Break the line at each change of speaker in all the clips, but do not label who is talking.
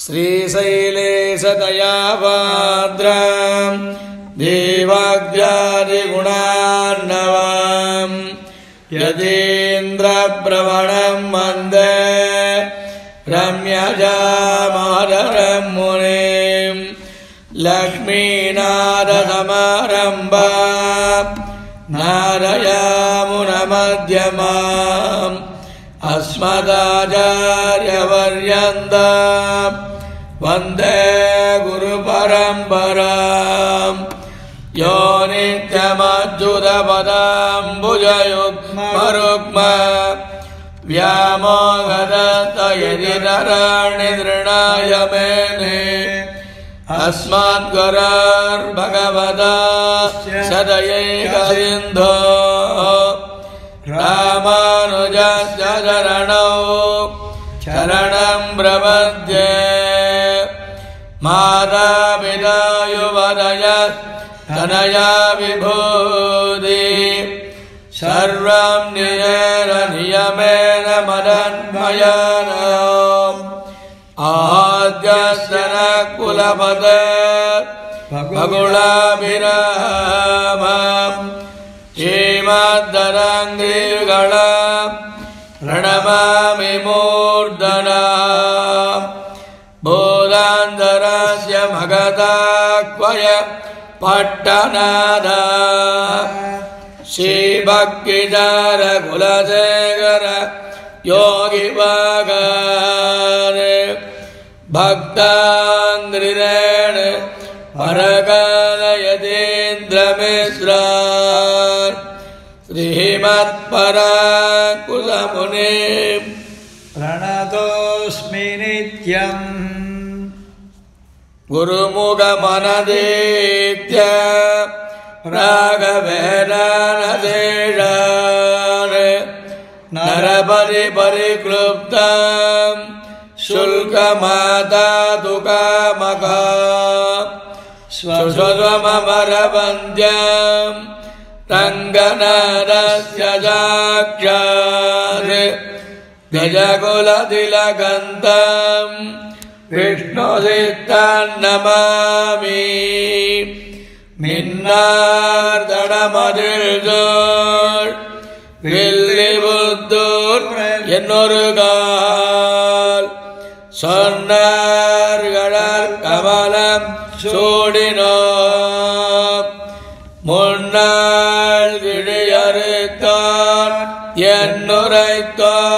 श्रीशैलेशदयापाद्रां देवाज्ञादिगुणार्णवां यतीन्द्रप्रवणं वन्दे रम्यजामादरं मुनिं लक्ष्मीनाथसमारम्भां नारयामुनमध्यमाम् अस्मदाचार्यपर्यन्तां वन्दे गुरुपरम्परां यो नित्यमच्युतपदाम्बुजयुग्मरुग्म व्यामोहदत्तयतितराणि तृणाय मेने अस्मद्गुरोर्भगवतोऽस्य सदयैकसिन्धोः रामानुजस्य शरणं प्रपद्ये मातापिता युवतयः तनया विभूति सर्वं निजेन नियमेन मदन्मयानाम् आद्यस्य न कुलपते भगुलाभिरामम् श्रीमद्दरङ्गिरिगणा प्रणमामि मूर्धना बोधान्तरस्य मगधाक्वय पट्टनादा श्रीभक्तिधार कुलशेखर योगिवागान् भक्ताङ्घ्रिरेण परकालयतीन्द्रमिश्रान् श्रीमत्पराङ्कुशमुनिं
प्रणतोऽस्मि नित्यम्
गुरुमुखमनदीत्य राघवेदानशेषान् नरपरिक्लुप्तं शुल्कमादातुकामका स्वस्वमरवन्द्यं रङ्गनाथस्य साक्षात् गजकुलतिलकन्तं विष्णुचित्तं नमामि मिन्नार्दनमदिर्जोर् विल्लिबुद्धूर् என்னொருகால் சொன்னார்கடற் கமலம் சூடினோம் முன்னாள் கிழியறுத்தான் என்னுரைத்தோம்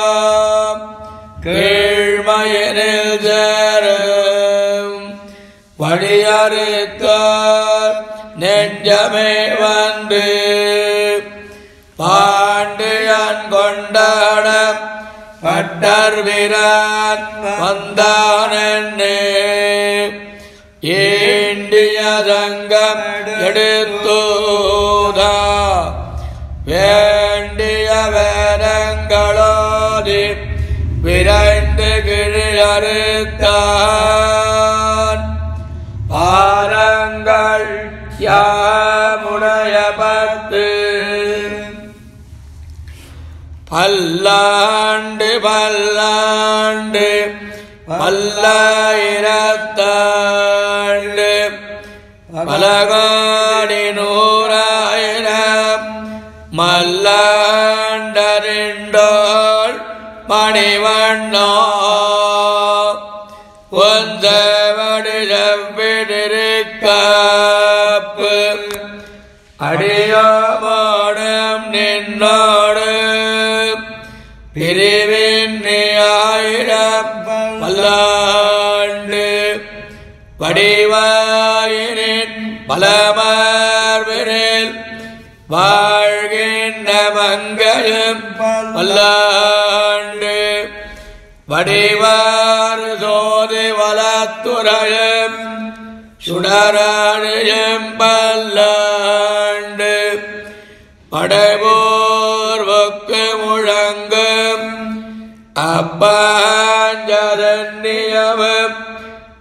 கீழ்மையினில் சேரும் வழியறுத்தார் நெஞ்சமே வந்து பாண்டியன் கொண்டாட பட்டர் வீரன் வந்தானே ஏண்டிய சங்கம் எடுத்தோதா வேண்டிய வேதங்களோதி விரைந்து கிழியறுத்தான் பாரங்கள் யாமுடைய பத்து பல்லாண்டு பல்லாண்டு பல்லாயிரத்தாண்டு பலகோடி நூறாயிரம் மல்லாண்டரிண்டோள் மணிவண்ணோ ஒன்றவடி செவ்விடிருக்காப்பு அடியோமோடும் நின்னோடு பிரிவின் ஆயிரம் பல்லாண்டு வடிவாயினின் பலமார்பினில் வாழ்கின்ற மங்கையும் பல்லாண்டு வடிவாறு சோதி வளத்துறையும் சுடராழியும் பல்லாண்டு படைபோர்வுக்கு முழங்கும் அப்பாஞ்சரண்யமும்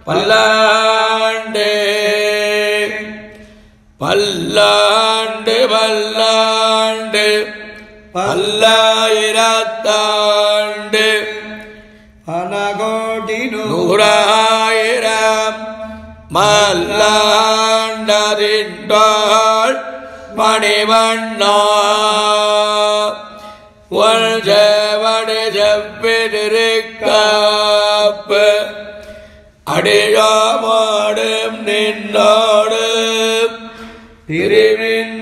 பல்லாண்டு பல்லாண்டு பல்லாண்டு பல்லாயிரத்தாண்டு
அனகோடி
நூறாயிரம் மல்லாண்டதின்றாள் மணிவண்ணா ஒல் செவடி செவ்விதிருக்காப்பு அடியாமாடும் நின்னோடு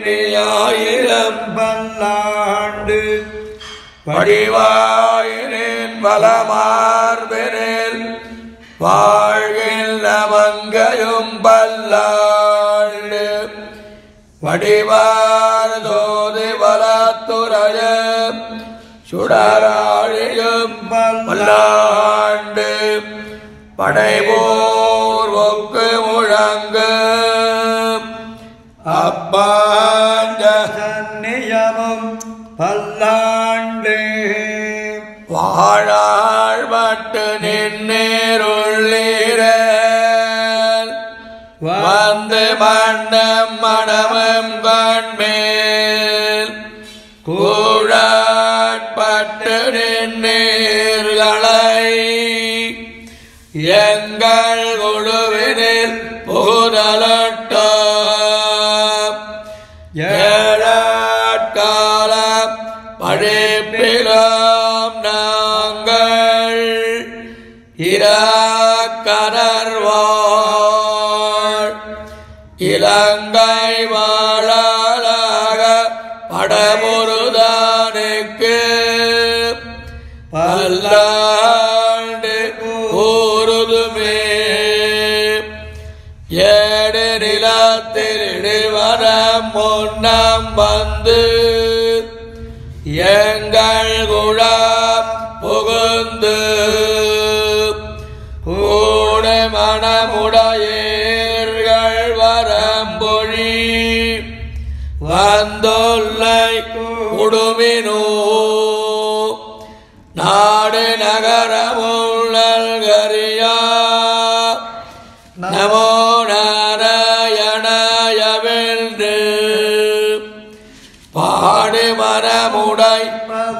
திருவிண்ணியாயிரம்
பல்லாண்டு
படிவாயினின் பலமார்பினில் வாழ்கின்ற மங்கையும் பல்லாண்டு வடிவார் தோதி வலத்துறைய சுடராழியும் பல்லாண்டு படைபோர் ஒக்கு முழங்கு அப்பாண்ட
சந்நியமும் பல்லாண்டு
வாழாழ்பட்டு நின்னேருள்ளீர வந்து மண்டம் மடமும் கண்மேல் கூழாட்பட்டு நின்னீர்களை எங்கள் குழுவினில் புகுதலட்ட ஏழாட்காலம் பழிப்பிலாம் நாங்கள் இராக்கடர்வாள் இலங்கை வாழாக படமுருதானுக்கு பல்லாண்டு கூறுதுமே ஏடு நிலத்திருவரம் முன்னம் வந்து எங்கள் குழாம் புகுந்து கூட மனமுடையீர்கள் வரம்பொழி வந்துள்ளை குடுமினோ நாடு நகரமுள்ளல்கரியா நமோ நாராயணாயவென்று பாடு மரமுடை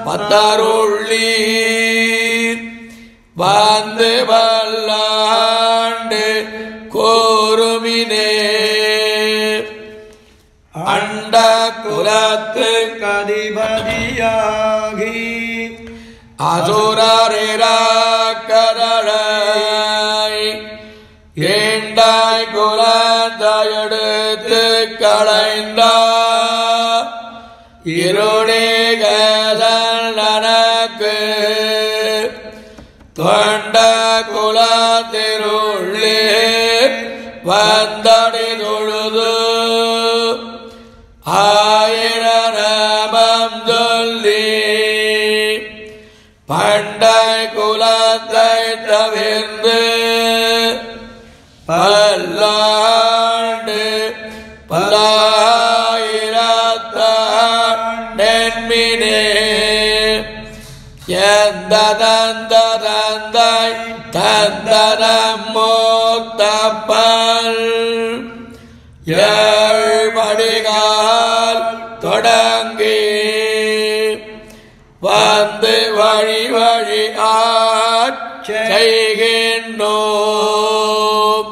பத்தருள்ளீர் வந்து பல்லாண்டு கோருமினே அண்ட குலத்து
கதிபதியாகி
அசுரரிராக்கரளை ஏண்டாய் குலத்தையெடுத்து களைந்தார் இருடிகதல் நனக்கு தொண்ட குலத்திருள்ளே வந்தடி தொழுது ஆயிரம் சொல்லி பண்டை குலத்தை தவிர்ந்து பல்லாண்டு பல்லாயிரத்தென்மினே எந்த தந்த தந்தை தந்தனம் மூத்தப்பல் ஏழ்மடிகால் தொடங்கி வந்து வழி வழி செய்கின்றோம்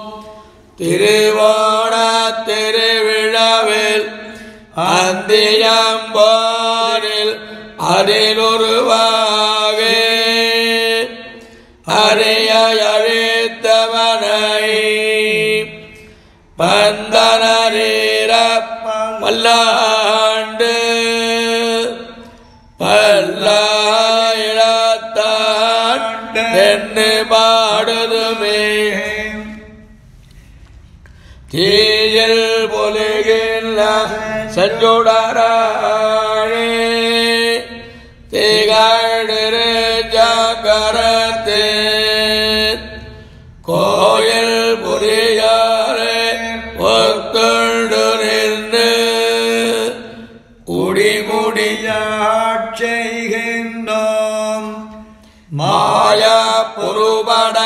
திருவோண திருவிழாவில் அந்தியம்போரில் அதிலுருவாக அறிய அழித்தவனை பந்தனரீர பல்லாண்டு பல்லாயிரத்தாண்டு பாடுதுமே தீயில் பொலிகின்ற செஞ்சுடராழே திகழ்நிறு ஜாகரத்தே கோயில் புரியாரே ஒத்துண்டு நின்று
உடிமுடியாட்செய்கின்றோம்
மாயா புருபடவாணனை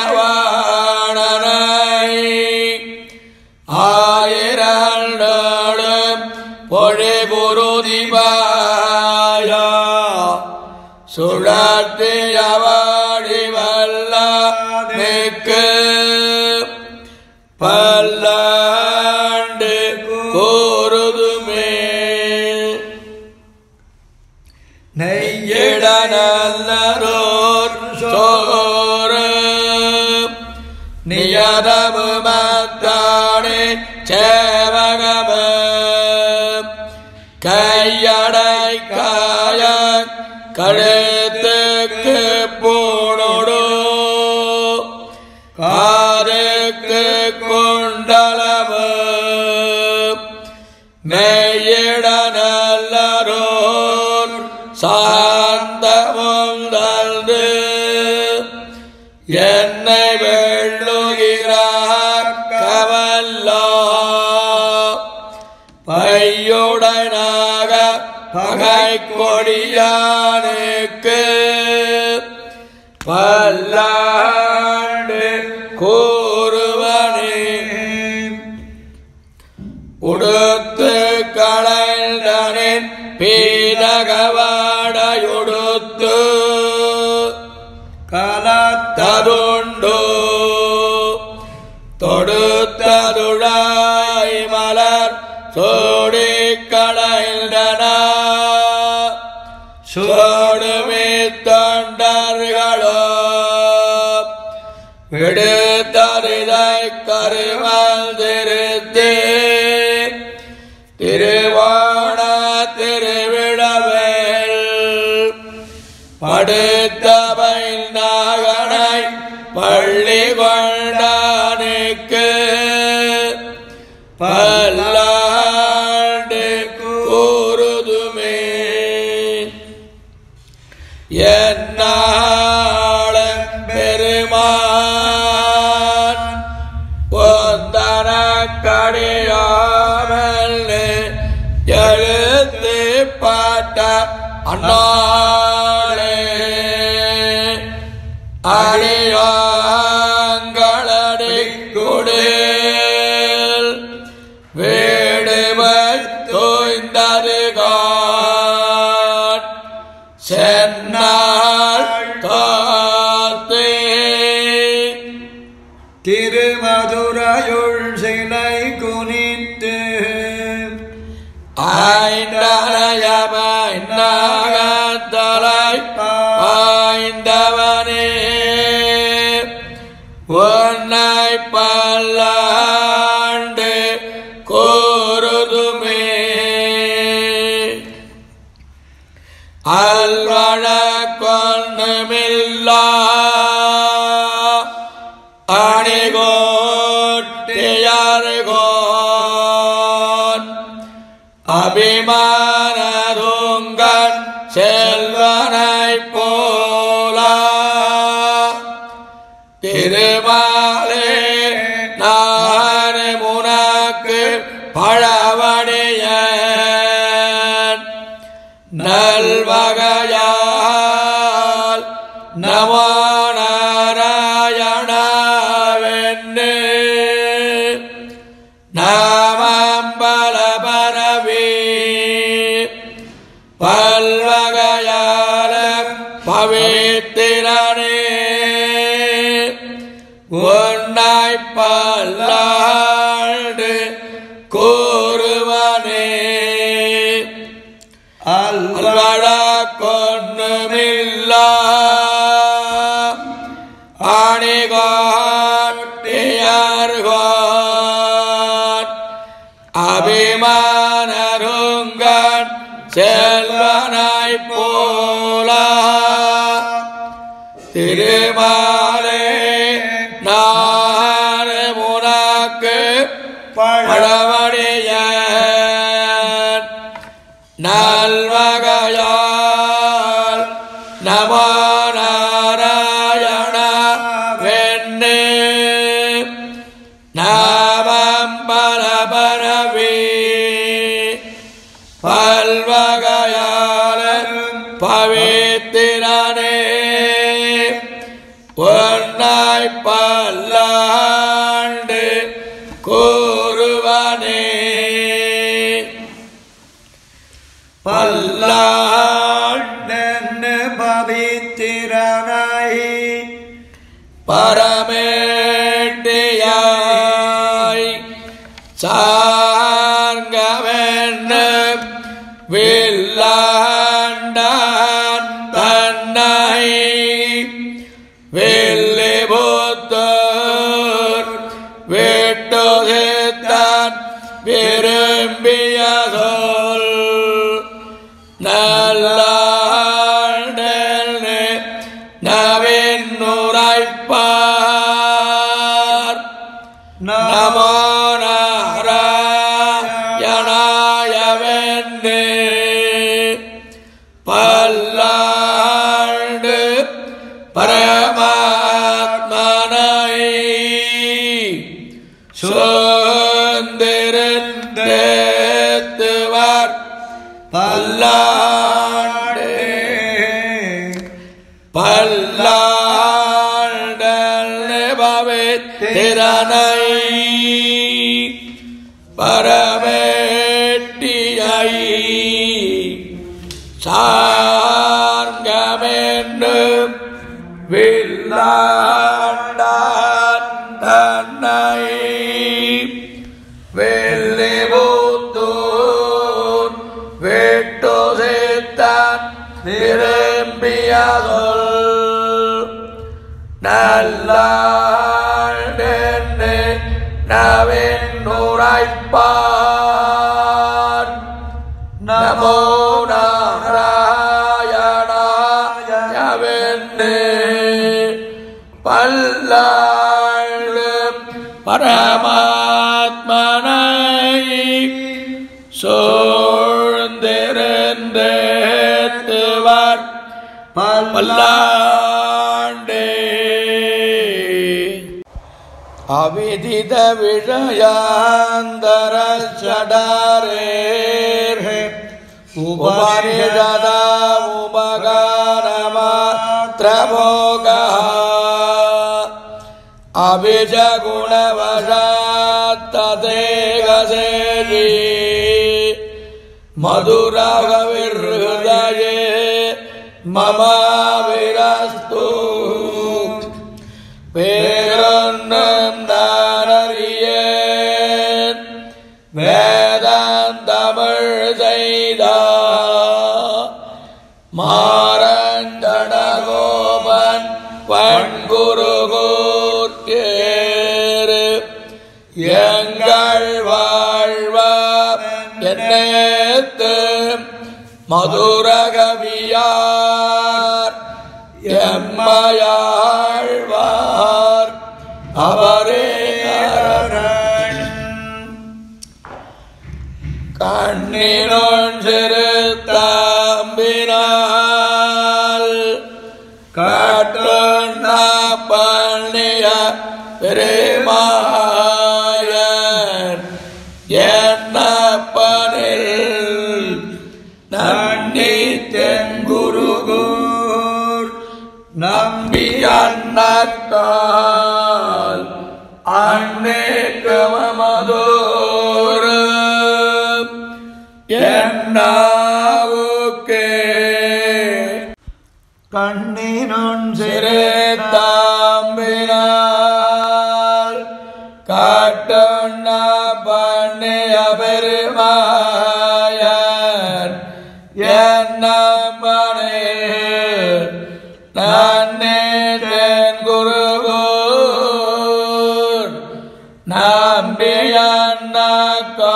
ஆயிரண்டோடும் பொழிபுருதிபாயா சுழத்தியவாடி வல்ல மிக்கு பல்ல நியதமுமத்தானே சேவகம கையடை காய கழுத்துக்கு பூணொடு காதுக்கு குண்டலமு மெய்யிட நல்லரோர் சாந்தமும் தந்து என்னை வெள்ளுகிறார் கவல்லா பையுடனாக பகை கொடியானுக்கு பல்லாண்டு கூறுவனே உடுத்து களைந்தனின் பீரகவாடையுடுத்து கலத்ததுண்டு தொடுத்ததுழாய் மலர் சோடி களைந்தன சோடுமே தொண்டர்களோ விடுத்தரிதை கருமல் திருத்தே திருவாண திருவிழவேல் படுத்தவை நாகனை பள்ளி கொண்டானுக்கு பல்லாண்டு கூறுதுமே என்னாளம் பெருமான் ஒந்தன கடியாமல் எழுத்து பாட்ட அண்ணாளே அடியாங்களடி குடில் வீடுமை தோய்ந்தருகான் சென்னாள் காத்தே
திருமதுரையுள் சிலை குனித்து
ஐந்தலையமாய் நாகத்தலை பாய்ந்தவனே உன்னை பல்லாண்டு கூறுதுமே அல்வழ கொன்னுமில்லா அணிகோட்டியர்கோன் அபிமானதுங்கன் செல்வனை போல திருமாலே நான் முனக்கு பழவடியன் நல்வகையால் நமோ நாராயணவென்னு நாமம்பல பரவி பல்வகையால பவித்திரனே உன்னை பல்லாண்டு கூறுவனே அல்வழ கொன்னுமில்லா அணிகோட்டியர்கோன் அபிமானருங்கன் செல்வனை போல திருமாலே நான் முனக்கு பழவடியன் நல்வகையால் நமோ நாராயண வெண்ணே நாமம் பரபரவி பல்வகையால பவித்திரனே உன்னை பல்லாண்டு கூறுவனே
பல்லாண்டென்னு பவித்திரனை
பரமேட்டியாய் சார்கவென்னு வில்லாண்டான் தன்னை வெள்ளி போத்த நமோ நாராயணாய வென்று பல்லாண்டு பரமாத்மனை சோந்திருந்தேத்துவர் பல்லாண்டு பவித்திரனை பரமேட்டியை சார்கமென்று வில்லாண்டான் தன்னை வெள்ளிபுத்தூர் வெட்டு சேத்தான் திரும்பிய சொல் நல்லாண்டென்று நவென்னுரைப்பான் நமோ நாராயணாய வென்று பல்லாண்டு பரமாத்மனை சோழ்ந்திருந்தேத்துவர் பல்லாண்டே அவிதித விஷயாந்தர சடாரேர் உபனிஷதா உபகாரமாத்ரபோகா அபிஜகுணவசாத்ததேகசேஷி மதுராகவிர்ஹதயே மமாவிரஸ்து பேரொன்னம் தானறியேன் வேதாந்தமிழ் செய்தா மாரண்டனகோபன் வன்குருகூர்க்கேறு எங்கள் வாழ்வார் என்னேத்து மதுரகவியார் எம்மையாழ்வார் அவரே கண்ணினோன் சிறுத்தாம்பினால் காட்டுண்ண பண்ணிய பெருமாயன் என்னப்பனில் நன்னி தென்குருகூர் நம்பி அன்னத்தால் அன்னேக்கமதோர் என்னாவுக்கே
கண்ணினொன்
சிறுத்தாம்பினால் காட்டுண்ண பண்ணிய பெருமாயன் என்னப்பனில் நன்னி தென்குருகூர் நம்பி அன்னத்தால்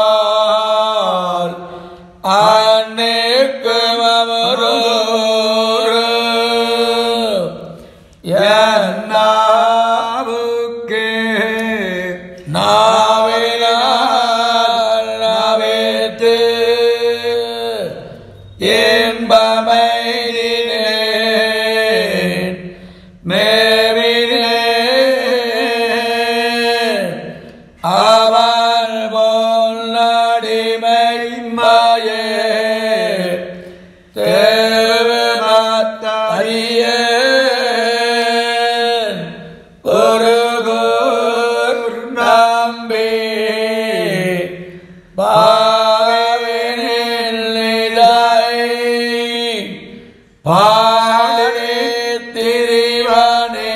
அன்னேக்கமதோர்
என்னாவுக்கே
நாவினால் நாவேத்து என்பமைதினேன் மேவினேன் அவன் போல் நடிமையே தேவமத்தறியேன் ஒருகூர் நம்பி பாடி திரிவனே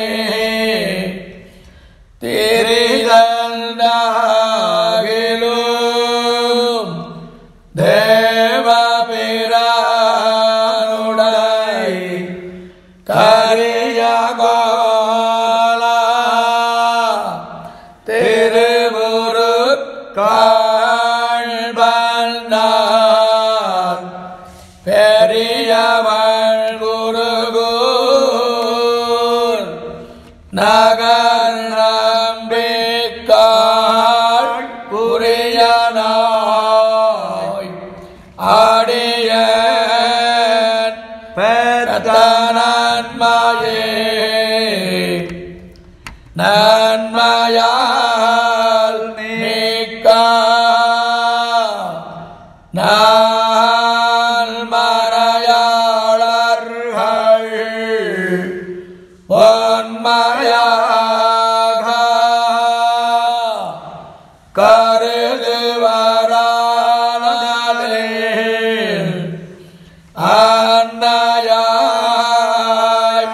திரிதந்தாகிலும் தேவபிரானுடை கரியகோலா திருமுரு காண்பன்னார் பெரியவள் குருகூர் நகர் நம்பிக்கா கருது வரானே அன்னையாய்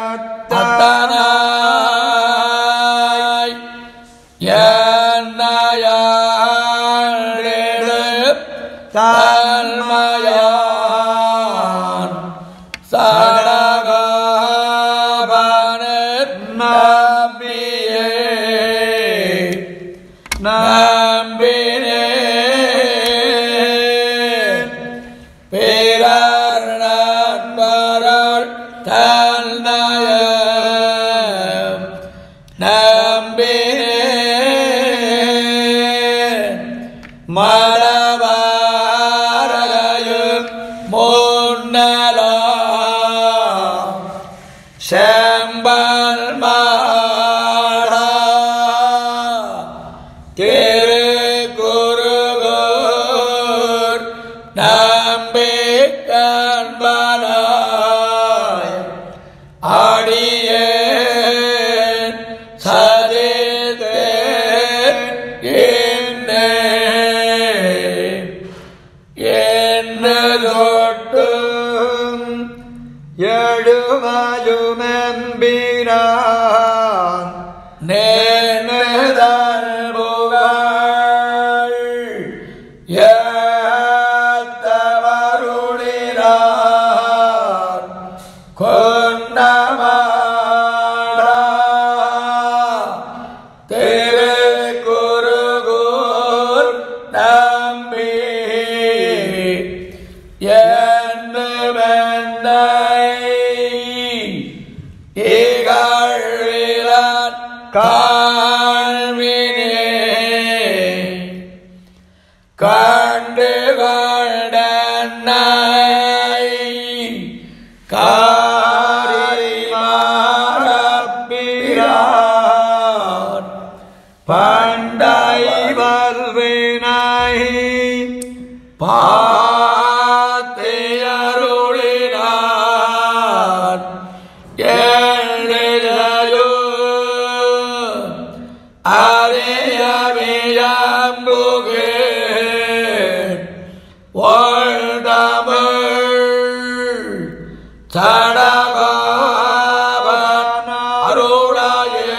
தத்தனாய் என்னையாள் தன்மையான் சடகபனத் நம்பியே நம்பினே பிறர் நண்பரால் தன்னையம் நம்பினே மரபாரையும் முன்னலாம் செம்பல் மாடா திருக்குருகூர் நம்பிக்கண்பனாய் அடியேன் சதித்தேன்
தொட்டும் எழுமலுமெம்பிரான்
நேர்ந்தல் புகழ் ஏத்தவருளினார் கொண்டமாடா திருக்குருகூர் நம்பி இகழ்விலான் காண்பினே கண்டு கொண்டன்னை காரிமாறப்பிரான்
பண்டை வல்வினை
பாத்தியருளினான் எழுதையோ அறியவியம்புகே வாழ்தமிழ் சடகபன் அருளாயே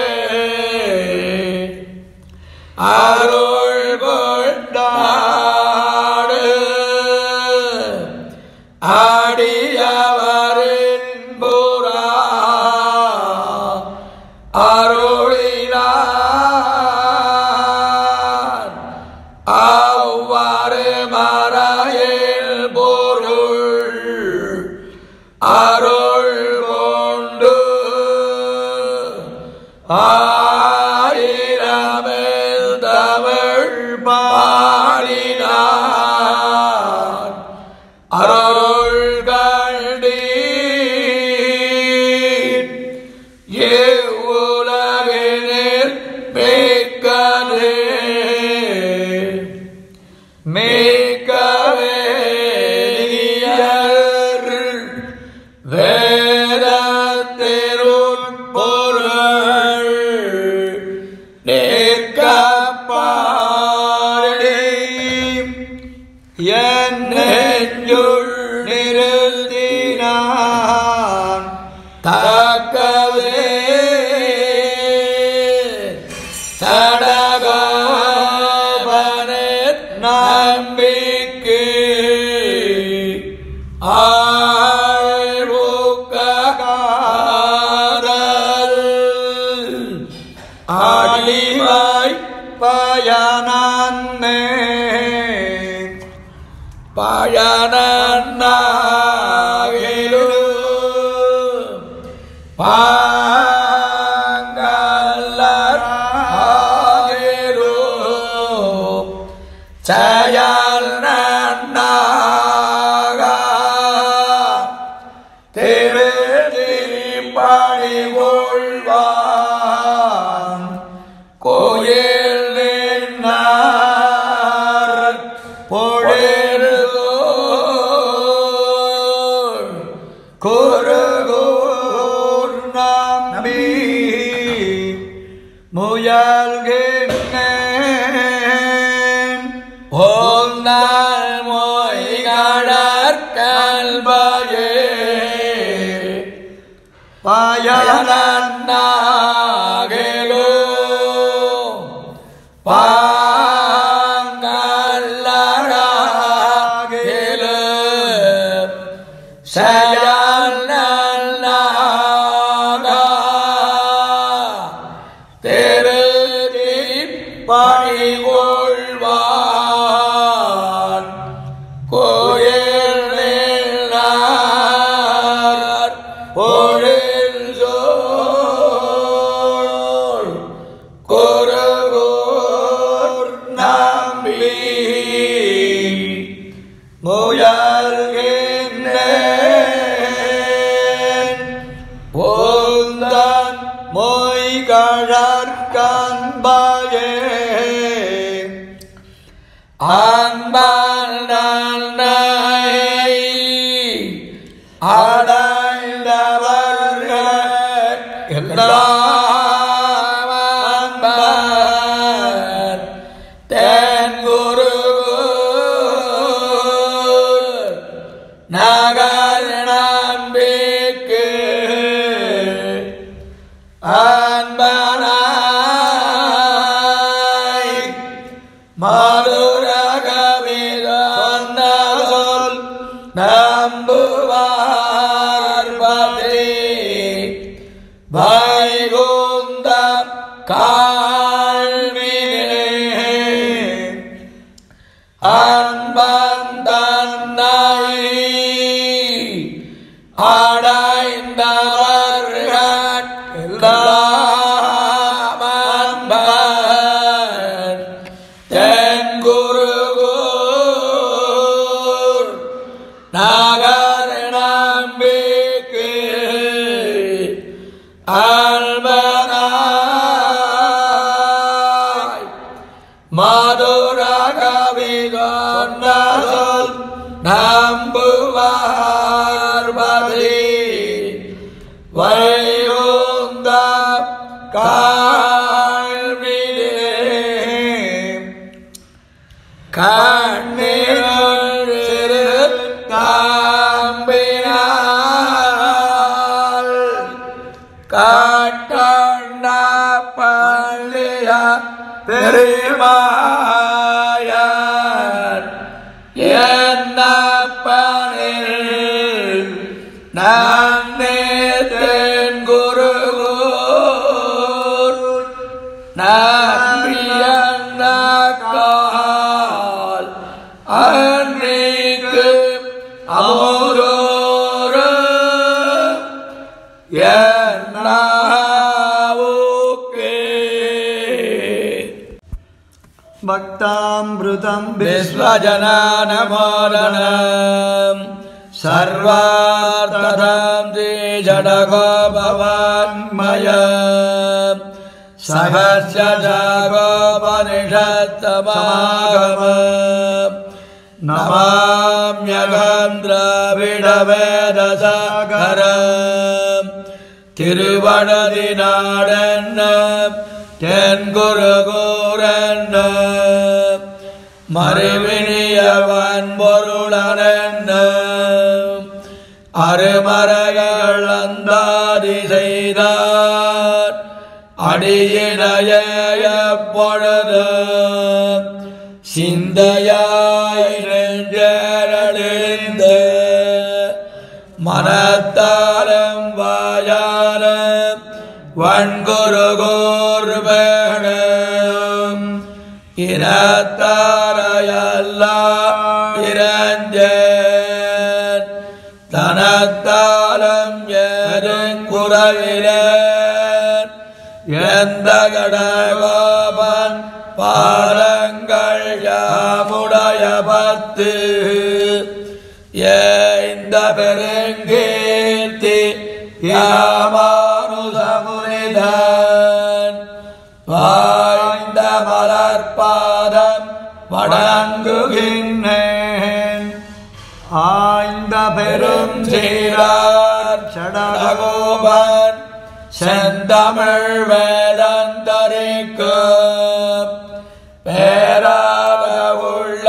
அருள் கொண்டாடு அடியவரின் புறா அருளினார் அவ்வாறு மறையில் பொருள் அருள் கொண்டு ஆயிரமில் தமிழ் பாடினார் அருள் கண்டீர் இவ்வுலகினில் மிக்கதே மிக்கவே வேதத்திருட்பொருள் நிற்கப்பாடி
என் நெஞ்சுள் நிறுத்தினான்
தக்கவே சடகபனத் நம்பிக்கை ஆழ்வுக்காரல் அடிமை
பயனன்னே
பயனன்னாகிலு பாங்கல்லர் ஆகிலு செயல் நன்னாக திருப்பணி கொள்வான் கோயில் நின்னார் பொழிலோ குருகூர் நம்பி
முயல்கின்றேன்
ஓந்தாள் மொய்கழற்கல் பயே பாயனாகலோ பாங்கல்லராகலோ சயனல்லாகா தெருதிப் பணிகொள்வான் கோயிலார் பொழில் சோழ் கொருகோர் நம்பி முயல்கின்றேன் ஓந்தான் மொய்கழற்கன்பயே அன்பால் நன்னை அடைந்தவர்கள் எல்லாம் அன்பார் தென்குரு நகர் நம்பிக்கு அன்பனாய் மதுரகவிதொன்ன சொல் நம்புவார் பதி வைகுந்தம் கால்வினே அன்பந்தன்னை அடைந்தவர்கள் எல்லாம் அன்பர் தென்குருகூர் நகர் நம்பிக்கு அன்பனாய் மதுரகவிதொன்ன சொல் நம்புவார் பதி வைகுந்தம் கால்வினே கண்ணீர் தாம்பினால் காட்டண்ட பள்ளிய பெருமாயார் என்னப்பனில் நன்னே தென்குருகூர் நம்பியன்னக்கால் அன்னைக்கு அமுதோரு என்னாவுக்கே
பக்தாம்ருதம்
விஸ்வஜனானமோதனம் சர்வார்த்ததாம் ஜடகோ பவான்மயம் சகஸ்ய ஜாகோபனிஷத்தமாகமம் நமாம்யகம் திராவிடவேதசாகரம் திருவடதி நாடன்ன தென்குருகூரன்ன மறுவினியவன் பொருளனன்ன அருமறைகள் அந்தாதி செய்தார் அடியினைய எப்பொழுது சிந்தையாய் நெஞ்சரழிந்து மனத்தாரம் வாயாரம் வன்குருகூர் வேணும் இனத்தாரையெல்லாம் இறஞ்சேன் தனத்தாலம் ஏறுங்குறவிலேன் எந்த கடகோபன் பாலங்கள் யாமுடைய பத்து இந்த பெருங்கீர்த்தி யாமானுசமுனிதன் வாய்ந்த மலர்பாதம் வணங்குகின்றேன் ஆய்ந்த பெரும் சீரார் சடகோபன் செந்தமிழ் வேதந்தரிக்கும் பேராக உள்ள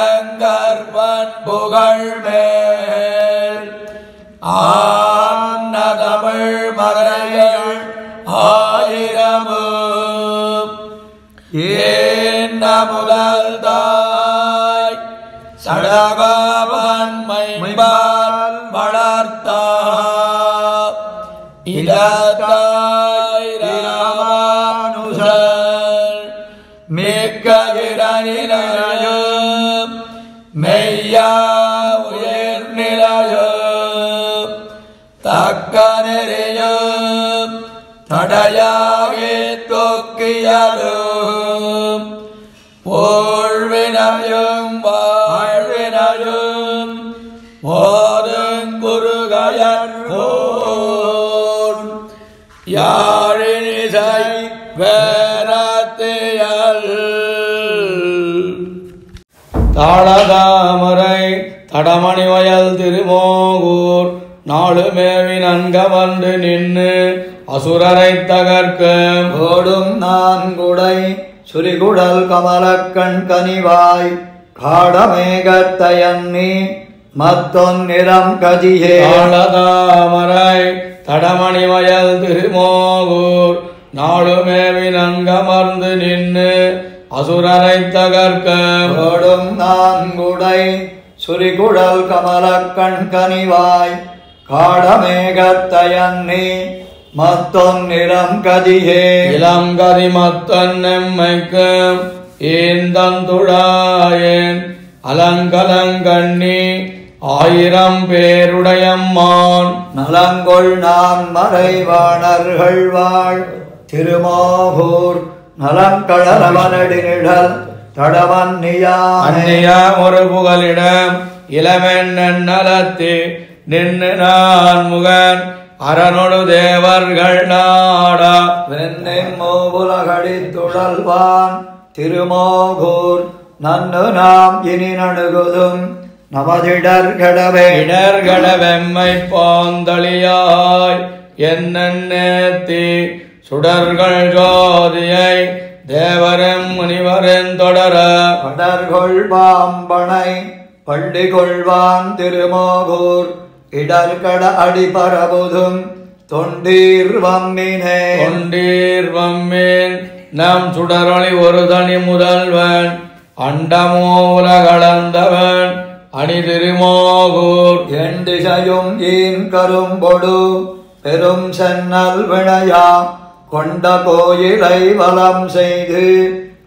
மதிலரங்கற்பன் புகழ் மேல் ஆன தமிழ் மறைகள் ஆயிரமும் ஏன்ன முதல் தாய் சடகவன் மைம்பால் வளர்த்தார் இலத்தாய் ராமானுஜர் மிக்க இரணிலையும் மெய்யா உயர் நிலையும் தக்க நெறியும் தடையாகி தொக்கியலும் போழ்வினையும் வாழ்வினையும் ஓதுங்குருகையர்கோன் யாழினிசை வேரத்தியல் தாளதாமரை தடமணி வயல் திருமோகூர் நாடு மேவி நன்க வந்து நின்று அசுரரை தகர்க்க
ஓடும் நான்குடை சுரிகுடல் கமலக்கண் கனிவாய் காடமேகத்தயன்னி மத்தொன்னிறம் கதியே
தாளதாமரை தடமணி வயல் திருமோகூர் நாடு மேவி நன்கமர்ந்து நின்று அசுரரை தகர்க்க
ஓடும் நான்குடை சுரிகுடல் கமலக்கண் கனிவாய் காடமேகத்தயன்னி மத்தொன்னிறம் கதியே
இளங்கதி மத்தன் எம்மைக்கு ஏந்தந்துழாயேன் அலங்கலங்கண்ணி ஆயிரம் பேருடையம்மான்
நலங்கொள் நான் மறைவாணர்கள் வாழ் திருமோகூர் நலங்கடலவனடி நிழல் தடவன்னியா
ஒரு புகலிடம் இளமென் நலத்தி நின்று நான் முகன் அரணொடு தேவர்கள் நாடா
வெண்ணெய் மூவுலகடித்துழல்வான் திருமோகூர் நன்னு நாம் இனி நடுகுதும் நமதிடர்களவே
இடர்களவெம்மை பாந்தளியாய் என்னேத்தி சுடர்கள் ஜோதியை தேவரும் முனிவரும் தொடர
படர்கொள் பாம்பனை பள்ளி கொள்வான் திருமோகூர் இடர்கட அடிபரபுதும் தொண்டீர் வம்மினே
தொண்டீர் வம்மீன் நம் சுடரொளி ஒரு தனி முதல்வன் அண்டமோ உலகளந்தவன் அணி திருமோகூர்
என் திசையும் ஈன் கரும்பொடு பெரும் சென்னல் விளையா கொண்ட கோயிலை வலம் செய்து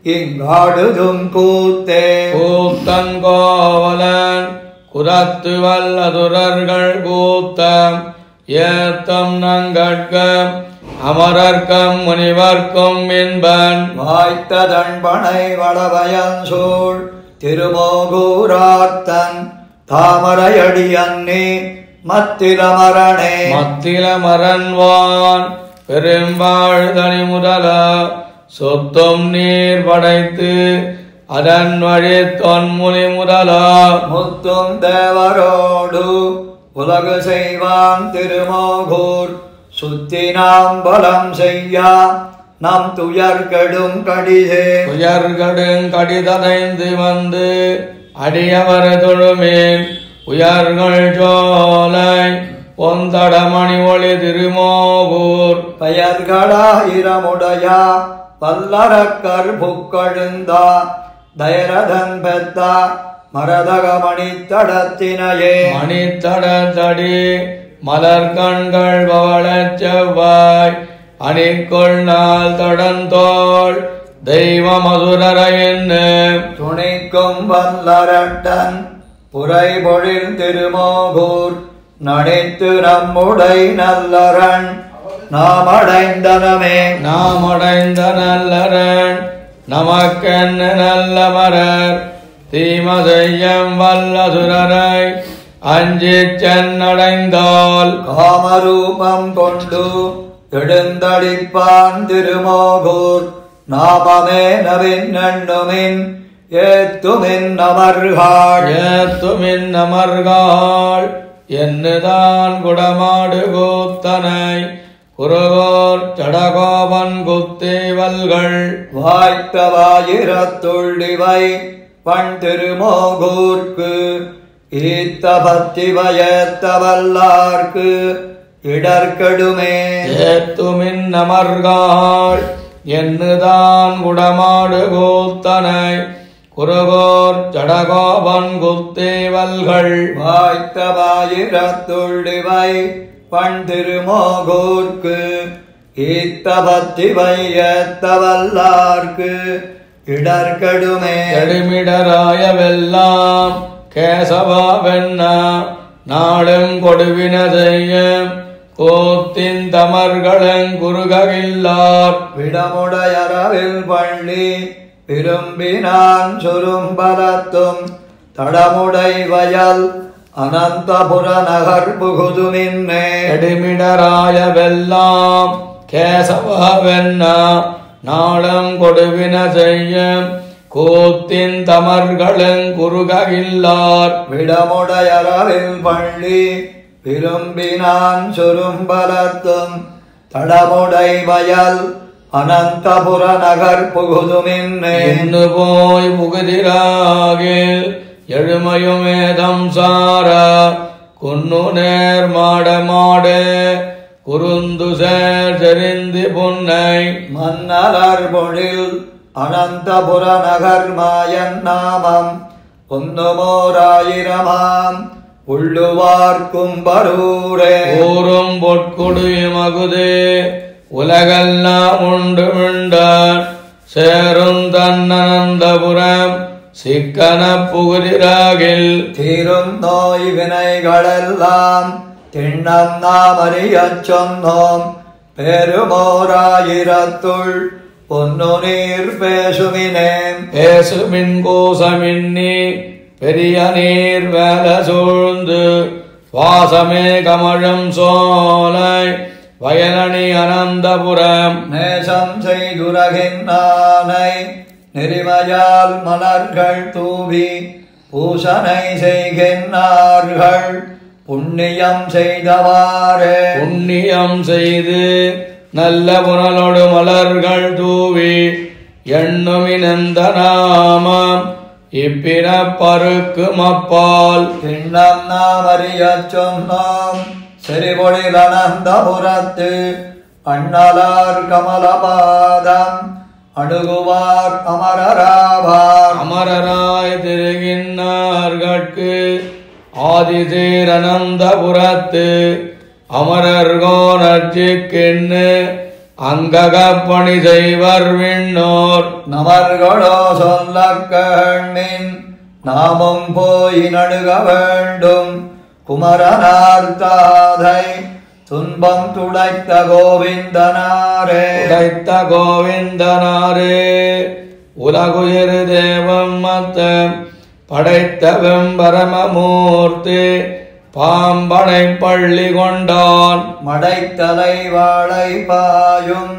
இங்காடுதும் கூத்தே
கூத்தன் கோவலன் குரத்து வல்லதுரர்கள் கூத்தம் ஏத்தம் நங்கட்கம் அமரர்க்கம் முனிவர்க்கும் என்பன்
வாய்த்ததன்பனை வளவயன் சூழ் திருமோகூராத்தன் தாமரையடியன்னி மத்திலமரணே
மத்திலமரன்வான் பெரும்பாழ்தனி முதல சொத்தும் நீர் படைத்து அதன் வழி தொன்முனி முதல
முத்தும் தேவரோடு உலகு செய்வான் திருமோகூர் சுத்தி நாம் பலம் செய்யா நம் துயர்கடும் கடிதே
உயர்கடும் கடிதனைந்து வந்து அடியவர் தொழுமேன் உயர்கள் சோலை பொந்தடமணி ஒளி திருமோகூர்
பெயர்களாயிரமுடையா பல்லரக்கர் புக்கழுந்தா தயரதன் பெத்தா மரதக மணித்தடத்தினையே
மணித்தடத்தடி மலர் கண்கள் பவளச் செவ்வாய் அணிக்கொள் நாள் தொடர்ந்தோள் தெய்வ மதுரரையன்னு
துணிக்கும் வல்லரட்டன் புரை பொழில் திருமோகூர் நடித்து நம்முடை நல்லரண் நாம் அடைந்தனமே
நாம் அடைந்த நல்லரண் நமக்கென்ன நல்ல மரர் தீமதையம் வல்லசுரரை அஞ்சி சென்னடைந்தால்
காமரூபம் கொண்டு எழுந்தடிப்பான் திருமோகூர் நாமமே நவின் எண்ணுமின் ஏத்துமின் அமர்காள்
ஏத்துமின் அமர்காள் என்னுதான் குடமாடு கூத்தனை குருகோர் சடகோபன் குத்தேவல்கள்
வாய்த்தவாயிரத்துள்ளிவை பண் திருமோகூர்க்கு ஈத்த பத்தி வயத்த வல்லார்க்கு இடர்கடுமே
ஏத்துமின் நமர்காள் என்னுதான் குடமாடு கூத்தனை குருகோர் ஜடகோபன் குத்தேவல்கள்
வாய்த்த வாயிரத்துள்ளிவை பண் திருமோகூர்க்கு ஈத்த பத்தி வையத்த வல்லார்க்கு இடர்கடுமே
கடுமிடராயவெல்லாம் கேசவாவென்ன நாளும் கொடுவின செய்யும் கோத்தின் தமர்களும் குறுகில்லார்
விடமுடையரவில் பள்ளி விரும்பினான் சுரும்பலத்தும் தடமுடை வயல் அனந்தபுர நகர் புகுதுமின்னே
கடுமிடராயவெல்லாம் கேசவாவென்ன நாளும் கொடுவின செய்யும் கோத்தின் தமர்களும் குறுகில்லார்
விடமுடையரவில் பள்ளி விரும்பினான் சுரும்பலத்தும் தடமுடை வயல் அனந்தபுர நகர் புகுதுமின்னே
இன்னு போய் புகுதிராகில் எழுமையுமேதம் சார குன்னு நேர் மாட மாடு குறுந்து சேர் செறிந்து புன்னை
மன்னலர் பொழில் அனந்தபுர நகர் மாயன் நாமம் ஒன்னுமோராயிரமாம் உள்ளுவார்க்கும் பரூரே
ஊரும் பொற்குடிமகுதே உலகெல்லாம் உண்டு மிண்டான் சேரும் தன்னந்தபுரம் சிக்கன புகுதிராகில்
தீரும் நோய் வினைகளெல்லாம் திண்ணம் நாம் அறியச் சொன்னோம் பெருமோராயிரத்துள் பொன்னு நீர் பேசுமினேன்
பேசுமின் கோசமின்னி பெரிய நீர் வேல சூழ்ந்து வாசமே கமழும் சோலை வயலணி அனந்தபுரம்
நேசம் செய்துரகின்னானை நெறிமையால் மலர்கள் தூவி பூசனை செய்கின்றார்கள் புண்ணியம் செய்தவாறே
புண்ணியம் செய்து நல்ல புனலோடு மலர்கள் தூவி எண்ணுமினந்த நாமம் இப்பிறப்பருக்கு அப்பால்
திண்ணம் நாம் அறியச் சொன்னோம் செறிபொழில் அனந்தபுரத்து அண்ணலார் கமலபாதம் அணுகுவார் அமரராவார்
அமரராய் திருகின்னார்கட்கு ஆதிசேர் அனந்தபுரத்து அமரர்கோன் அர்ச்சிக்கின்னு அங்ககப்பணி செய்வர் விண்ணோர்
நமர்களோ சொல்ல கேள்மின் நாமும் போய் நடுக வேண்டும் குமரனார் தாதை துன்பம் துடைத்த கோவிந்தனாரே
உடைத்த கோவிந்தனாரே உலகுயிர் தேவம் மத்தம் படைத்த வெம்பரமமூர்த்தி பாம்பனை பள்ளி கொண்டான்
மடைத்தலை வாழை பாயும்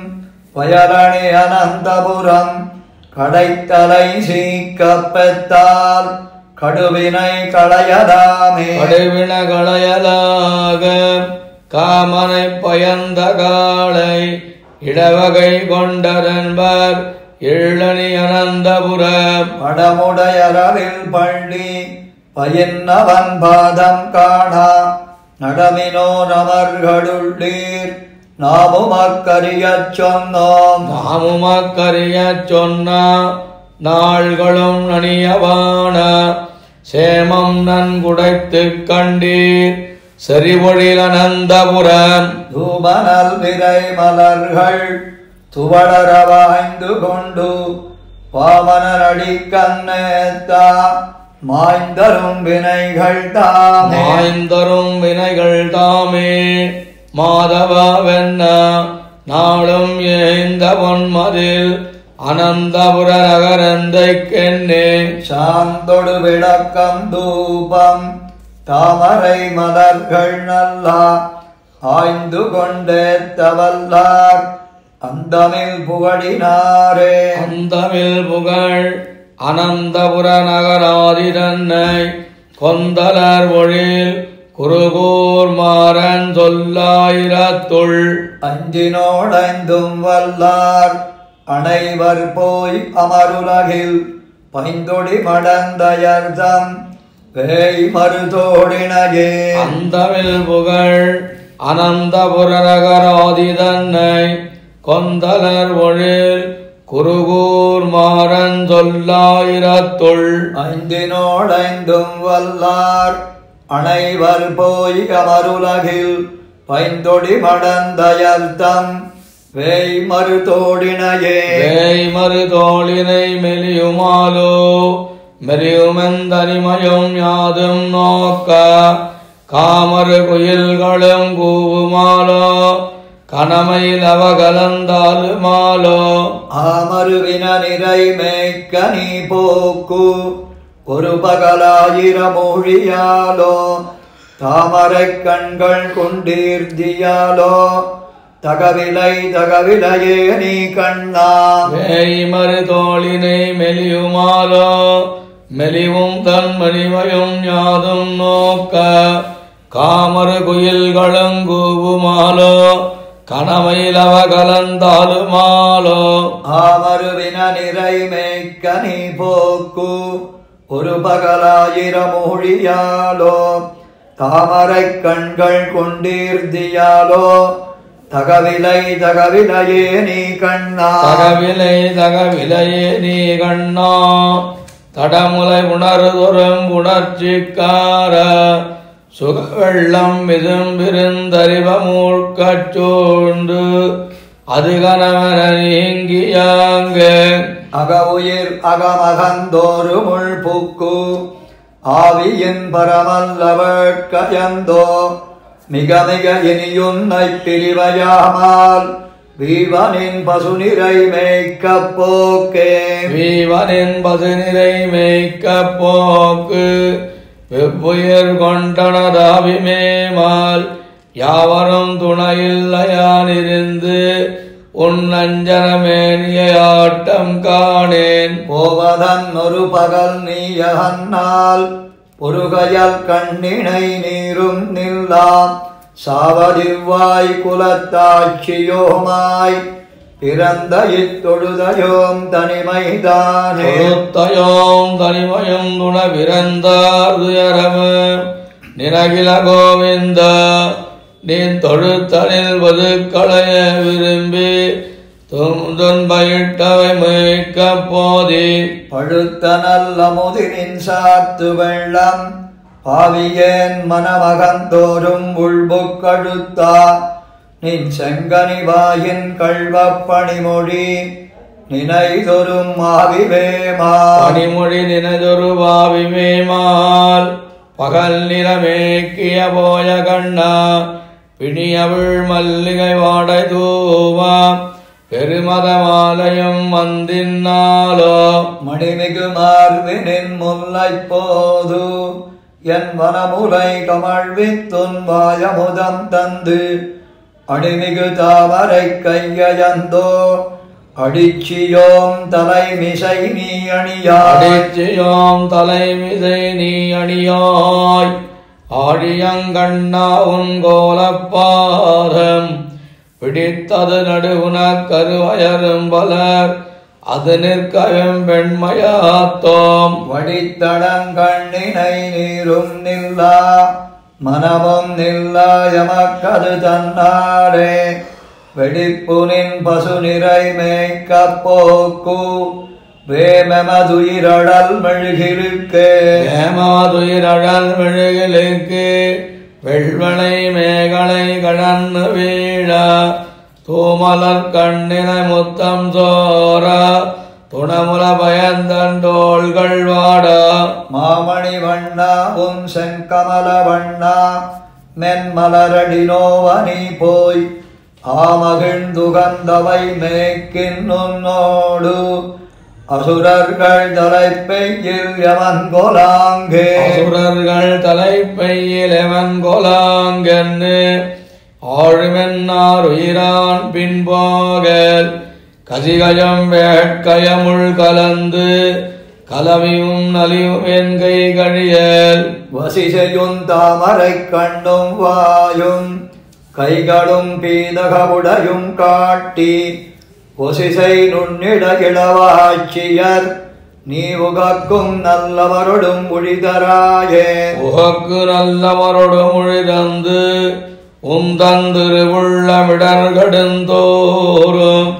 வயலணி அனந்தபுரம் கடைத்தலை சீக்கப் பெற்றால் கடுவினை களையலாமே
கடுவின களையலாக காமனை பயந்த காளை இடவகை கொண்டதன்பர் எள்ளணி அனந்தபுரம்
படமுடையரவில் பள்ளி பயன்னவன் பாதம் காணா நடமினோ நமர்களுள்ளீர் நாமும் அக்கரியச் சொன்னோம்
நாமும் அக்கரியச் சொன்ன நாள்களும் நனியவான சேமம் நன்குடைத்து கண்டீர் செறிவொழில் அனந்தபுரம்
தூபனல் விரை மலர்கள் துவளர வாய்ந்து கொண்டு பாமனர் அடிக்கண்ணேத்தா மாய்ந்தரும் வினைகள் தாமே
மாய்ந்தரும் வினைகள் தாமே மாதவாவென்ன நாளும் ஏந்த பொன்மதில் அனந்தபுர நகரந்தைக்கென்னே
சாந்தொடு விளக்கம் தூபம் தாமரை மலர்கள் நல்லா ஆய்ந்து கொண்டேத்தவல்லார் அந்தமில் புகழினாரே
அந்தமில் புகழ் அனந்தபுர நகராதி தன்னை கொந்தலர் ஒழில் குருகூர் மாறன் சொல்லாயிரத்துள்
அஞ்சினோடைந்தும் வல்லார் அனைவர் போய் அமருலகில் பைந்தொடி மடந்தயர்தம் பேய் மருதோடினையே
அந்தமில் புகழ் அனந்தபுர நகராதி தன்னை கொந்தலர் ஒழில் குருகூர் மாறன் சொல்லாயிரத்துள்
ஐந்தினோடைந்தும் வல்லார் அனைவர் போய் அமருலகில் பைந்தொடி மடந்தயர்தம் வேய் மருதோடினையே
வேய் மருதோளினை மெலியுமாலோ மெலியுமெந்தனிமயம் யாதும் நோக்க காமரு குயில்களும் கூவுமாலோ கணமையில் அவகலந்தாலுமாலோ
ஆமருவின நிறை மேய்க்க நீ போக்கு ஒரு பகலாயிரமொழியாலோ தாமரை கண்கள் கொண்டீர்த்தியாலோ தகவிலையே நீ கண்ணா
வேய் மருதோளினை மெலியுமாலோ மெலிவும் தன் மணிமயும் யாதும் நோக்க காமரு குயில்களும் கூவுமாலோ கணமையிலவ கலந்தாலுமாலோ
ஆமருவின நிறை மேய்க்க நீ போக்கு ஒரு பகலாயிரமொழியாலோ தாமரை கண்கள் கொண்டீர்த்தியாலோ தகவிலையே நீ கண்ணா
தகவிலையே நீ கண்ணா தடமுலை உணர்தொரும் உணர்ச்சிக்கார சுகவெள்ளம் மிதும்பிருந்தறிவமூழ்கச் சூழ்ந்து அது கணவன நீங்கியாங்க
அகவுயிர் அகமகந்தோரு முள்புக்கு ஆவியின் பரமல்லவட்கயந்தோ மிக மிக இனியுன்னை பிரிவையாமால் வீவனின் பசுநிறை மேய்க்கப் போக்கே
வீவனின் பசுநிறை மேய்க்கப் போக்கு வெவ்வுயிர் கொண்டனதாவிமேமால் யாவரும் துணையில்லையானிருந்து உன் அஞ்சனமேனிய ஆட்டம் காணேன்
போவதன் ஒரு பகல் நீயகன்னால் பொருகையல் கண்ணினை நீரும் நில்லாம் சாவதிவாய் குலத்தாட்சியோமாய் பிறந்த இத்தொழுதையோம் தனிமைதானே
தொழுத்தையோம் தனிமையும் துண பிறந்தார் துயரமு நினகில கோவிந்த நீ தொழுத்தனில் வதுக்களைய விரும்பி துன்பயிட்டவை மேய்க்க போதி
பழுத்த நல்ல முதிரின் சாத்து வெள்ளம் பாவியேன் மனமகந்தோறும் உள்புக்கழுத்தா நின் செங்கனிவாயின் கள்வப் பணிமொழி நினைதொரும் ஆவிவேமா
பணிமொழி நினைதொரு பாவிமேமால் பகல் நிறமேக்கிய போய கண்ணா பிணியவிழ் மல்லிகை வாடை தூவா பெருமதமாலயம் வந்தின்னாலோ
மணிமிகு மார்பினின் முல்லை போது என் வனமுலை கமழ்வித்துன் வாயமுதம் தந்து அடிமிகு தாமரை கையந்தோ அடிச்சியோம் தலைமிசை நீ அணியாய்
அடிச்சியோம் தலைமிசை நீ அணியாய் ஆழியங்கண்ணா உன் கோலப்பாதம் பிடித்தது நடுவுன கருவயரும் பலர் அது நிற்கவும் பெண்மையாத்தோம்
வடித்தடங்கண்ணினை நீரும் நில்லா மனமும் நில்லா எமக்கது தன்னாரே வெடிப்புனின் பசு நிறை மேய்க்கப் போக்கு வேமதுயிரடல் மெழுகிருக்கு
வேமதுயிரடல் மெழுகிலுக்கு வெள்வளை மேகலை கடன்னு வீழ தூமலர் கண்ணினை முத்தம் சோர துணமுல பயந்தண்டோள்கள் வாட
மாமணி வண்ணா உன் செங்கமல வண்ணா மென்மலரடினோவனி போய் ஆமகிழ்ந்துகந்தவை மேய்க்கின்னோடு அசுரர்கள் தலைப்பையில் எவன் கொலாங்கே
அசுரர்கள் தலைப்பையில் எவன் கொலாங்கன்னு ஆழ்மென்னார் உயிரான் பின்போகல் கசிகயம் வேட்கயமுள் கலந்து கலவியும் நலியும் என் கை கழியல்
வசிசையும் தாமரை கண்ணும் வாயும் கைகளும் பீதகவுடையும் காட்டி ஒசிசை நுண்ணிட இளவாட்சியர் நீ உகக்கும் நல்லவரொடும் ஒழிதராயே
உகக்கு நல்லவரொடும் ஒழிதந்து உந்தந்திருவுள்ளமிடர்கடுந்தோறும்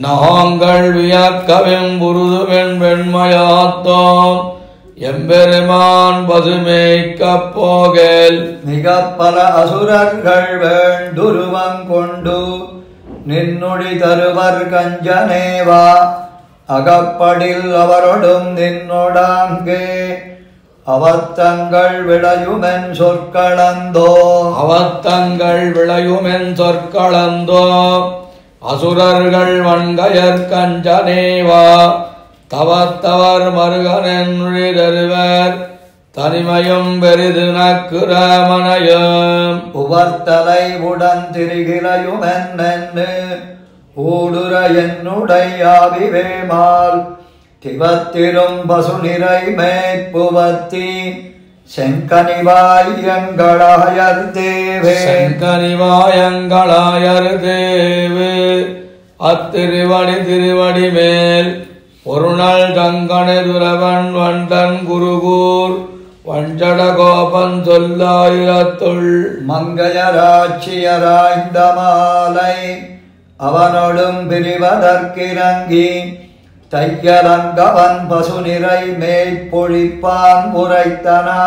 நாங்கள் வியக்கவெம் புருதுவெண் வெண்மையாத்தோம் எம்பெருமான் பசுமேய்க்கப் போகல்.
மிக பல அசுரர்கள் வேண்டுருவங்கொண்டு நின்னுடி தருவர் கஞ்சனேவா அகப்படில் அவரொடும் நின்னொடாங்கே அவத்தங்கள் விளையுமென் சொற்களந்தோ
அவத்தங்கள் விளையுமென் சொற்களந்தோ அசுரர்கள் வன்கயற் கஞ்சனேவா தவத்தவர் மருகனென்னுழிதருவர் தனிமையும் பெரிது நக்குரமனையும்
உவர்த்தலை உடன் திரிகிலையுமென்னு ஊடுற என்னுடையாவிவேமால் திவத்திலும் பசுநிறை மேற்புவத்தி செங்கனிவாயங்களாயர் தேவே
செங்கனிவாயங்களாயர் தேவு அத்திருவடி திருவடி மேல் பொருணல் தங்கணதுரவன் வண்டன் குருகூர் வஞ்சட கோபன் சொல்லாயிரத்துள்
மங்கையராட்சியராய்ந்த மாலை அவனோடும் பிரிவதற்கிறங்கி தையலங்கவன் பசுநிறை மேய்ப்பொழிப்பான் உரைத்தனா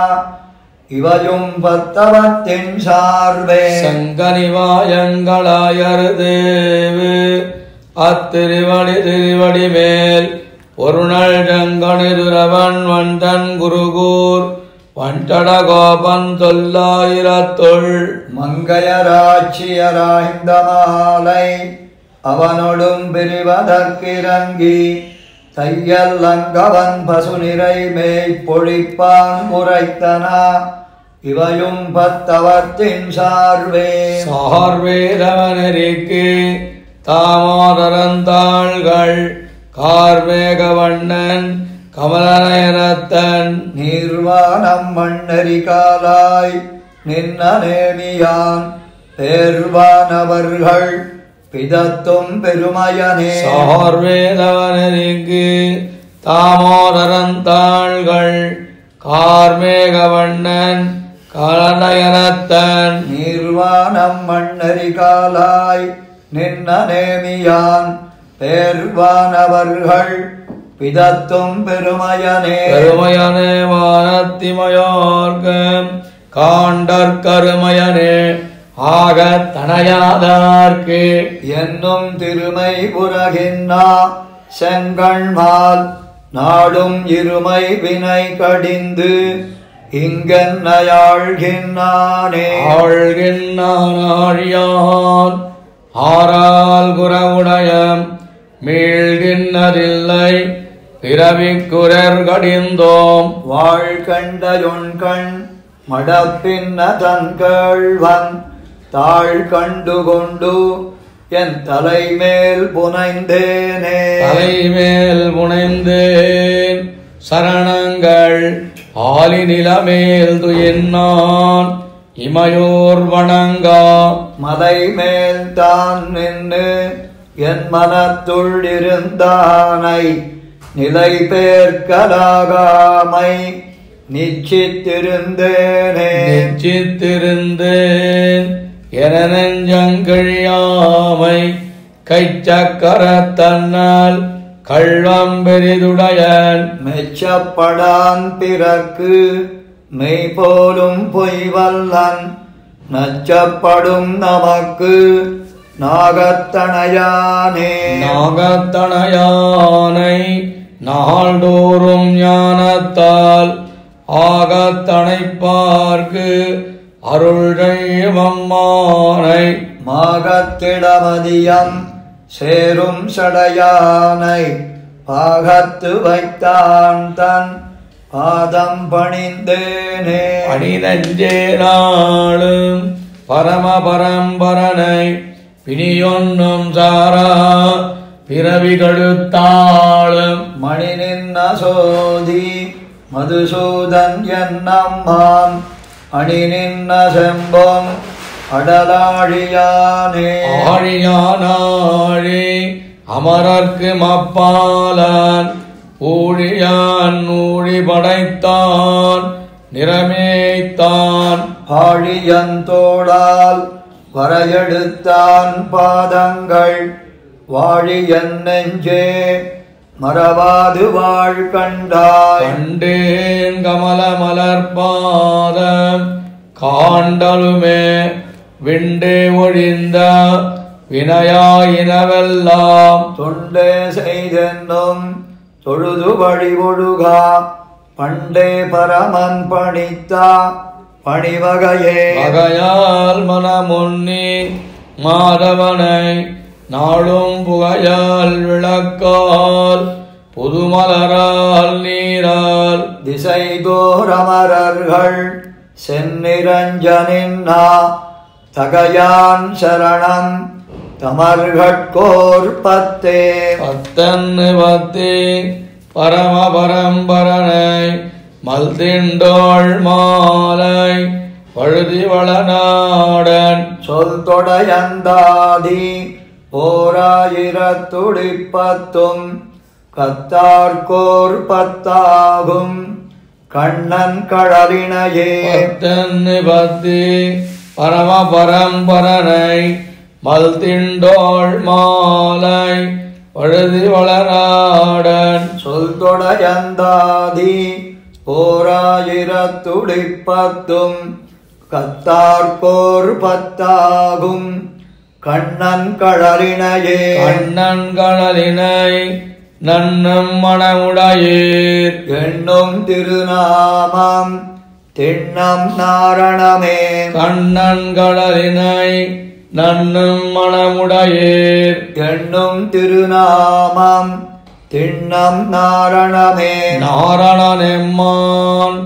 இவையும் பத்தவத்தின் சார்பே
சங்கனிவாயங்களாயர் தேவு அத்திருவடி திருவடி மேல் பொருணல் ஜங்கணிதுரவன் வண்டன் குருகூர் வண்டட கோபன் தொல்லாயிரத்துள்
மங்கையராட்சியராய்ந்த மாலை அவனோடும் பிரிவதற்கிறங்கி தையல்லங்கவன் பசுநிறை மேய்ப்பொழிப்பான் உரைத்தனா இவையும் பத்தவத்தின் சார்பே
சார்வேதவனரிக்கு தாமோதரந்தாள்கள் கார்மேகவண்ணன் கமலநயனத்தன்
நீர்வானம் மண்ணரி காலாய் நின்ன நேமியான் பேர்வானவர்கள் பிதத்தும் பெருமயனே
சார்வேதவனரிக்கு தாமோதரந்தாள்கள் கார்மேகவண்ணன் கமலநயனத்தன்
நீர்வானம் மண்ணரி காலாய் நின்ன நேமியான் பேர்வானவர்கள் பிதத்தும் பெருமயனே
பெருமயனே வானத்திமயோர்க்கம் காண்டற்கருமயனே ஆக தனையாதார்க்கு
என்னும் திருமை புரகின்னா செங்கண்மால் நாடும் இருமை வினை கடிந்து இங்கென்னையாழ்கின்னானே
ஆழ்கின்னான் ஆறால் குறவுடையம் மீள்கின்னதில்லை பிறவிக்குரர் கடிந்தோம்
வாழ்கண்டையொன்கண் மடப்பின்ன தன் கேள்வன் தாழ் கண்டு கொண்டு என் தலைமேல் புனைந்தேனே
தலைமேல் புனைந்தேன் சரணங்கள் ஆலி நிலமேல் துயின்னான் இமையோர் வணங்கா
மலை மேல் தான் நின்று என் மனத்துள் இருந்தானை நிலை பேர்க்கலாகாமை நிச்சித்திருந்தேனே
நிச்சித்திருந்தேன் என நெஞ்சங்கழியாமை கைச்சக்கரத்தன்னால் கள்வம் பெரிதுடையன்
மெச்சப்படான் பிறர்க்கு மெய் போலும் பொய்வல்லன் நச்சப்படும் நமக்கு நாகத்தனையானே
நாகத்தனையானை நாள்தோறும் ஞானத்தால் ஆகத்தனைப்பார்க்கு அருள் செய்வம்மானை
மாகத்திடமதியம் சேரும் சடையானை பாகத்து வைத்தான் தன் பாதம் பணிந்தேனே
அணிநெஞ்சே நாளும் பரம பரம்பரனை பிணியொன்னும் சாரா பிறவி கடுத்தாளும்
மணி நின்ன சோதி மதுசூதன் என்னம்மான் அணி நின்ன செம்பொன் அடலாழியானே
ஆழியானாழி அமரர்க்கு மப்பாலான் ஊழியான் ஊழி படைத்தான் நிறமேய்த்தான்
ஆழியந்தோடால் வரையெடுத்தான் பாதங்கள் வாழியன் நெஞ்சே மறவாது வாழ் கண்டாய்
கண்டேன் கமல மலர்பாதம் காண்டலுமே விண்டே ஒழிந்த வினையாயினவெல்லாம்
தொண்டே செய்தென்னும் தொழுது வழி ஒழுகா பண்டே பரமன் பணித்தா பணிவகையே
வகையால் மனமுன்னி மாதவனை நாளும் புகையால் விளக்கால் புதுமலரால் நீரால்
திசை தோரமரர்கள் செந்நிரஞ்சனின்னா தகையான் சரணம் தமர்கட்கோர் பத்தே
பத்தன்னு பத்தி பரம பரம்பரனை மல்திண்டோள் மாலை பழுதி வளநாடன்
சொல் தொடையந்தாதி ஓராயிரத்துடிப்பத்தும் கத்தார்கோர் பத்தாகும் கண்ணன் கடலினையே
பத்தன்னு பத்தி பரம பரம்பரனை மல்திண்டோள் மாலை பழுதி வளநாடன்
சொல் தொடையந்தாதி ஓராயிரத்துடிப்பத்தும் கத்தார்கோர் பத்தாகும் கண்ணன் கடலினையே
கண்ணன் கடலினை நன்னும் மனமுடையீர்
எண்ணும் திருநாமம் திண்ணம் நாரணமே
கண்ணன் கடலினை நன்னும் மனமுடையீர்
எண்ணும் திருநாமம் திண்ணம் நாரணமே
நாரணனெம்மான்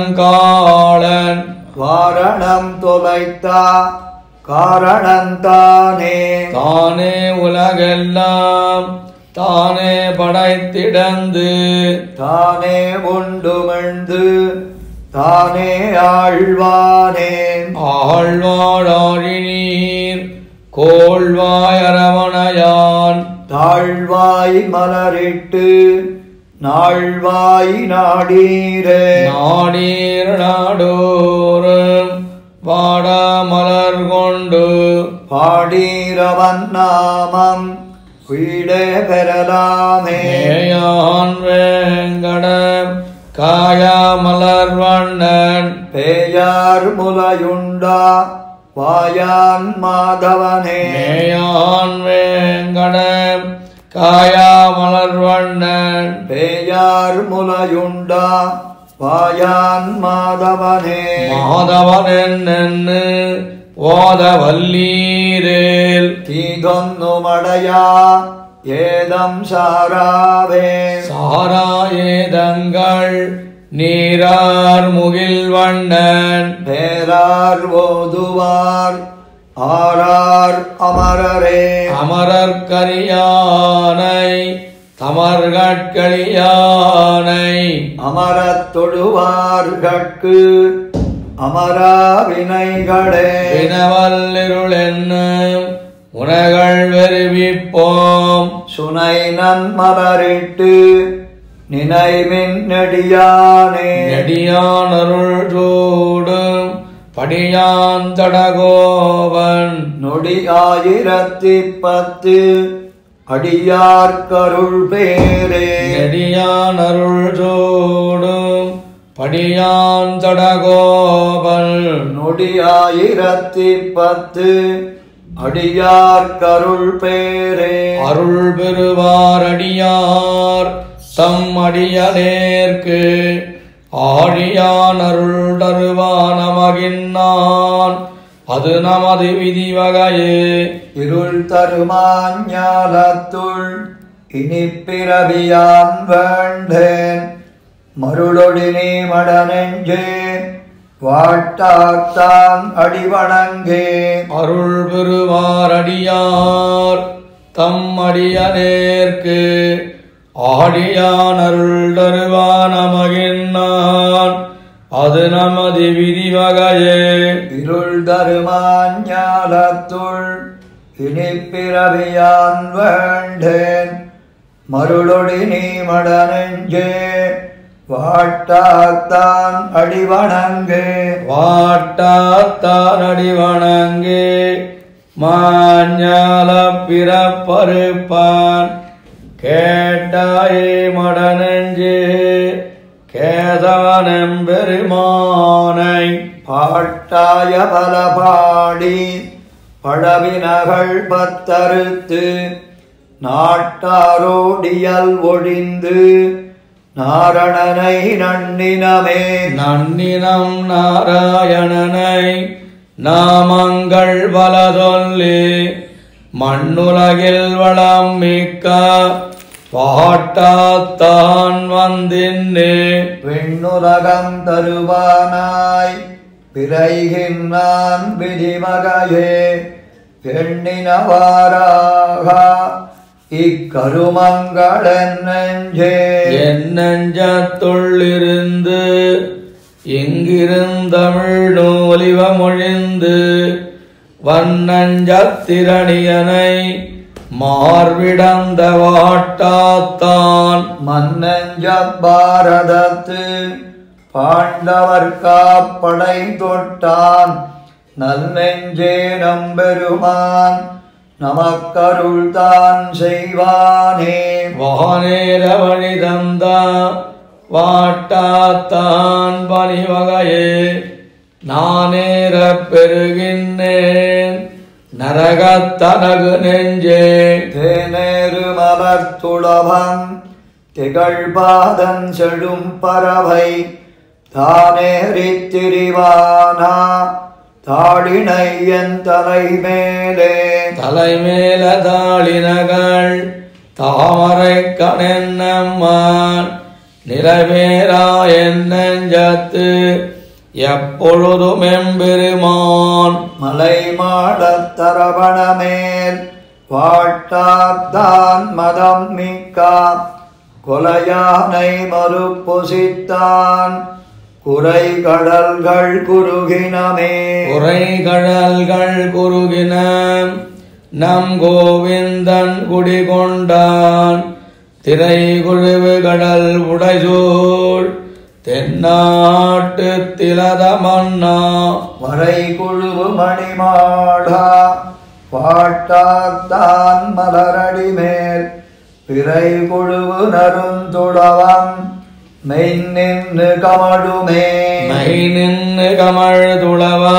பாரணங்காளன்
வாரணம் தொலைத்தா காரணந்தானே
தானே உலகெல்லாம் தானே படைத்திடந்து
தானே உண்டுமிழ்ந்து தானே ஆழ்வானே
ஆழ்வாடாழினீர் கோள்வாய் அரவணையான்
தாழ்வாய் மலரிட்டு நாழ்வாய் நாடீரே
நாடீர் நாடோறும் வாடா மலர் கொண்டு
பாடீரவன் நாமம் வீடே பெறலாமே
மேயான் வேங்கடம் காயா மலர் வண்ணன்
பேயார் முலையுண்டா வாயான் மாதவனே
மேயான் வேங்கடம் காயா மலர் வண்ணன்
பேயார் முலையுண்டா வாயான் மாதவனே
மாதவனென்னு ஓத வல்லீரேல்
தீதொன்னுமடையா ஏதம் சாராவே
சாரா ஏதங்கள் நீரார் முகில் வண்ணன்
பேரார் ஓதுவார் ஆரார் அமரரே
அமரர் கரியானை தமர்கட்களியானை
அமரத் தொழுவார்கட்கு அமரா வினைகளே
வினவல்லிருளென்னும் உனகள் வெறுவிப்போம்
சுனை நன்மலரிட்டு நினைவின் நெடியானே
நெடியானருள் சூடும் படியான் தடகோவன்
நொடி 1010 அடியார்க்கருள் பேரே
நெடியானருள் சூடும் படியான் தடகோவன்
நொடி 1010 அடியார்க்கருள் பேரே
அருள் பெறுவார் அடியார் தம் அடியலேற்கு ஆழியான் அருள் தருவான் நமகின்னான் அது நமது விதி வகையே
இருள் தருமாஞாலத்துள் இனிப்பிறவியான் வேண்டேன் மருளொடி நீ மடனெஞ்சே வாட்டாத்தான் அடிவணங்கே
அருள் பெறுவார் அடியார் தம் அடியலேற்கு ஆழியான் அருள் தருவான் நமகின்னான் அது நமது விதி வகையே
இருள் தருமாஞாலத்துள் இனிப்பிறவியான் வேண்டேன் மருளொடி நீ மடனெஞ்சே வாட்டாத்தான் அடிவணங்கு
வாட்டாத்தான் அடிவணங்கு மாஞால பிறப்பறுப்பான் கேட்டாயே மடனெஞ்சே கேதானெம்பெருமானை
பாட்டாய பலபாடி பழவினகள் பத்தறுத்து நாட்டாரோடியல் ஒழிந்து நாரணனை நன்னினமே
நன்னினம் நாராயணனை நாமங்கள் பல சொல்லி மண்ணுலகில் வளம் மிக்க பாட்டாத்தான் வந்தின்னு
விண்ணுலகம் தருவானாய் விரைகின்றான் விதிமகையே எண்ணினவாராக இக்கருமங்களென் நெஞ்சே
என் நெஞ்சத்துள்ளிருந்து எங்கிருந்தமிழ் நூலிவமொழிந்து வன்னஞ்சத்திரணியனை மார்விடந்த வாட்டாத்தான்
மன்னஞ்ச பாரதத்து பாண்டவர் காப்படை தொட்டான் நல்நெஞ்சே நம்பெருமான் நமக்கருள் தான் செய்வானே
வானேர வழி தந்த வாட்டாத்தான் பணிவகையே நானேற பெருகின்றேன் நரகத்தனகு நெஞ்சே
தேனேறு மலர்த்துளவம் திகழ்பாதன் செழும் பறவை தானேறித் திரிவானா தாளினை என் தலைமேலே
தலைமேல தாளினகள் தாமரை கணென்னம்மான் நிலவேரா என் நெஞ்சத்து எப்பொழுதும் எம்பெருமான்
மலை மாடத் தரவணமேல் வாட்டாத்தான் மதம் மிக்கா கொலையானை மறுப்பொசித்தான் குறை கடல்கள் குறுகினமே
குறை கடல்கள் குறுகின நம் கோவிந்தன் குடிகொண்டான் திரை குழுவு கடல் உடைசூழ் தென்னாட்டு திலத மன்னா
வரை குழுவு மணிமாடா பாட்டாத்தான் மலரடி மேல் பிறை குழுவு நருந்துளவம் மெய் நின்று கமழுமே
மை நின்று கமழ் துளவா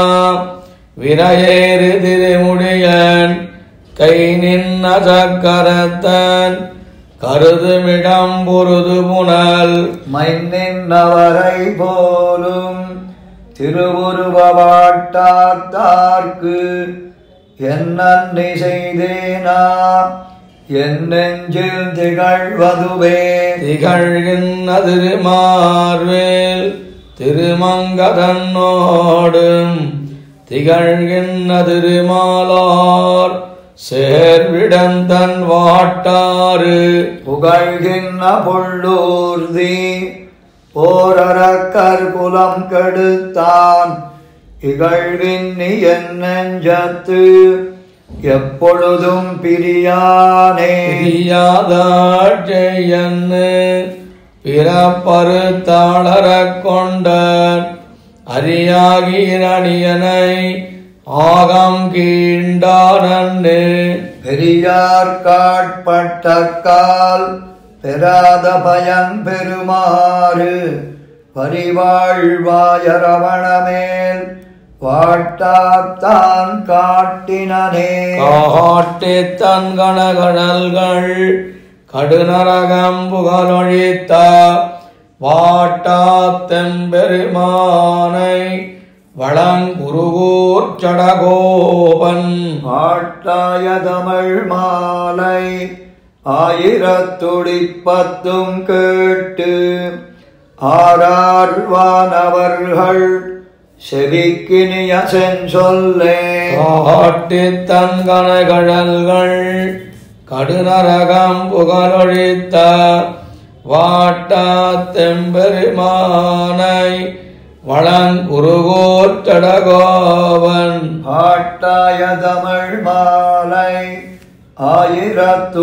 விரையேறு திருமுடியன் கை நின்ன சக்கரத்தன் கருதுமிடம் பொருது புனல்
மை நின்றவரை போலும் திருவுருவ வாட்டாத்தார்க்கு என்ன செய்தேனா என் நெஞ்சில் திகழ்வதுவே
திகழ்கின்ற திருமார்வேல் திருமங்கதன்னோடும் திகழ்கின்ற திருமாலார் சேர்விடந்தன் வாட்டாறு
புகழ்கின்ற புள்ளூர்தி போரறக்கர் குலம் கெடுத்தான் இகழ்வின்னி என் நெஞ்சத்து எப்பொழுதும் பிரியானே
பிரியாதாட்சையன்னு பிறப்பறுத்தாளரக் கொண்டான் அரியாகிரணியனை ஆகம் கீண்டானன்னு
பெரியார் காட்பட்டக்கால் பெறாத பயன் பெருமாறு பரிவாழ்வாயரவணமேல் வாட்டாத்தான் காட்டினனே
காட்டித் தன் கணகடல்கள் கடுநரகம் புகழொழித்த வாட்டாத்தெம்பெருமானை வளங்குருகூர் சடகோபன்
ஆட்டாய தமிழ் மாலை 1010 கேட்டு ஆரார்வானவர்கள் செவிக்கினிய செஞ்சொல்லே
காட்டித் தன் கணகடல்கள் கடுநரகம் புகழொழித்த வாட்டாத்தெம்பெருமானை வளங்குருகூர் சடகோபன்
ஆட்டாய தமிழ் மாலை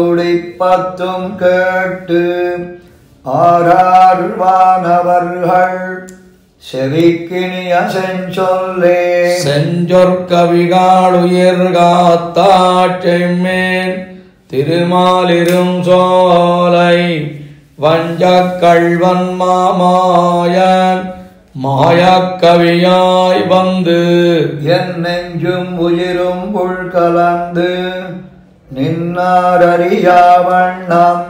ஆயிரத்துடிப்பத்தும் கேட்டு ஆறார் வானவர்கள் செவிக்கினிய செஞ்சொல்லே
செஞ்சொற்கவிகாளுயிர்காத்தாற்றெம்மேன் திருமாலிரும் சோலை வஞ்சக் கள்வன் மாமாயன் மாயக்கவியாய் வந்து
என் நெஞ்சும் உயிரும் உள்கலந்து நின்னாரறியா வண்ணம்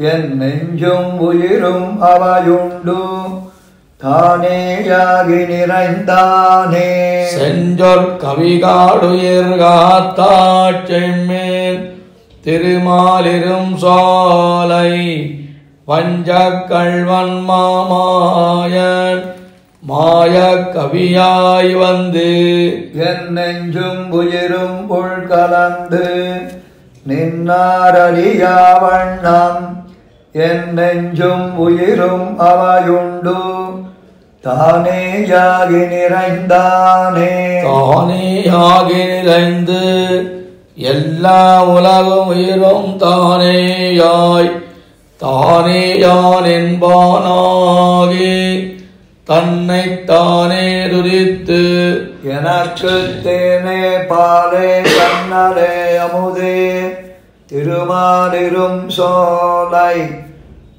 என் நெஞ்சும் உயிரும் அவையுண்டு தானேயாகி நிறைந்தானே
செஞ்சொற்கவிகாளுயிர்காத்தாற்றெம்மேன் திருமாலிரும் சோலை வஞ்சக் கள்வன் மாமாயன் மாயக்கவியாய் வந்து
என் நெஞ்சும் உயிரும் உள்கலந்து நின்னாரறியா வண்ணம் என் நெஞ்சும் உயிரும் அவையுண்டு தானேயாகி நிறைந்தானே
தானேயாகி நிறைந்து எல்லா உலகும் உயிரும் தானேயாய் தானேயான் என்பானாகி தன்னைத்தானே துதித்து
எனக்கு தேனே பாலே கண்ணலே அமுதே திருமாலிரும் சோலை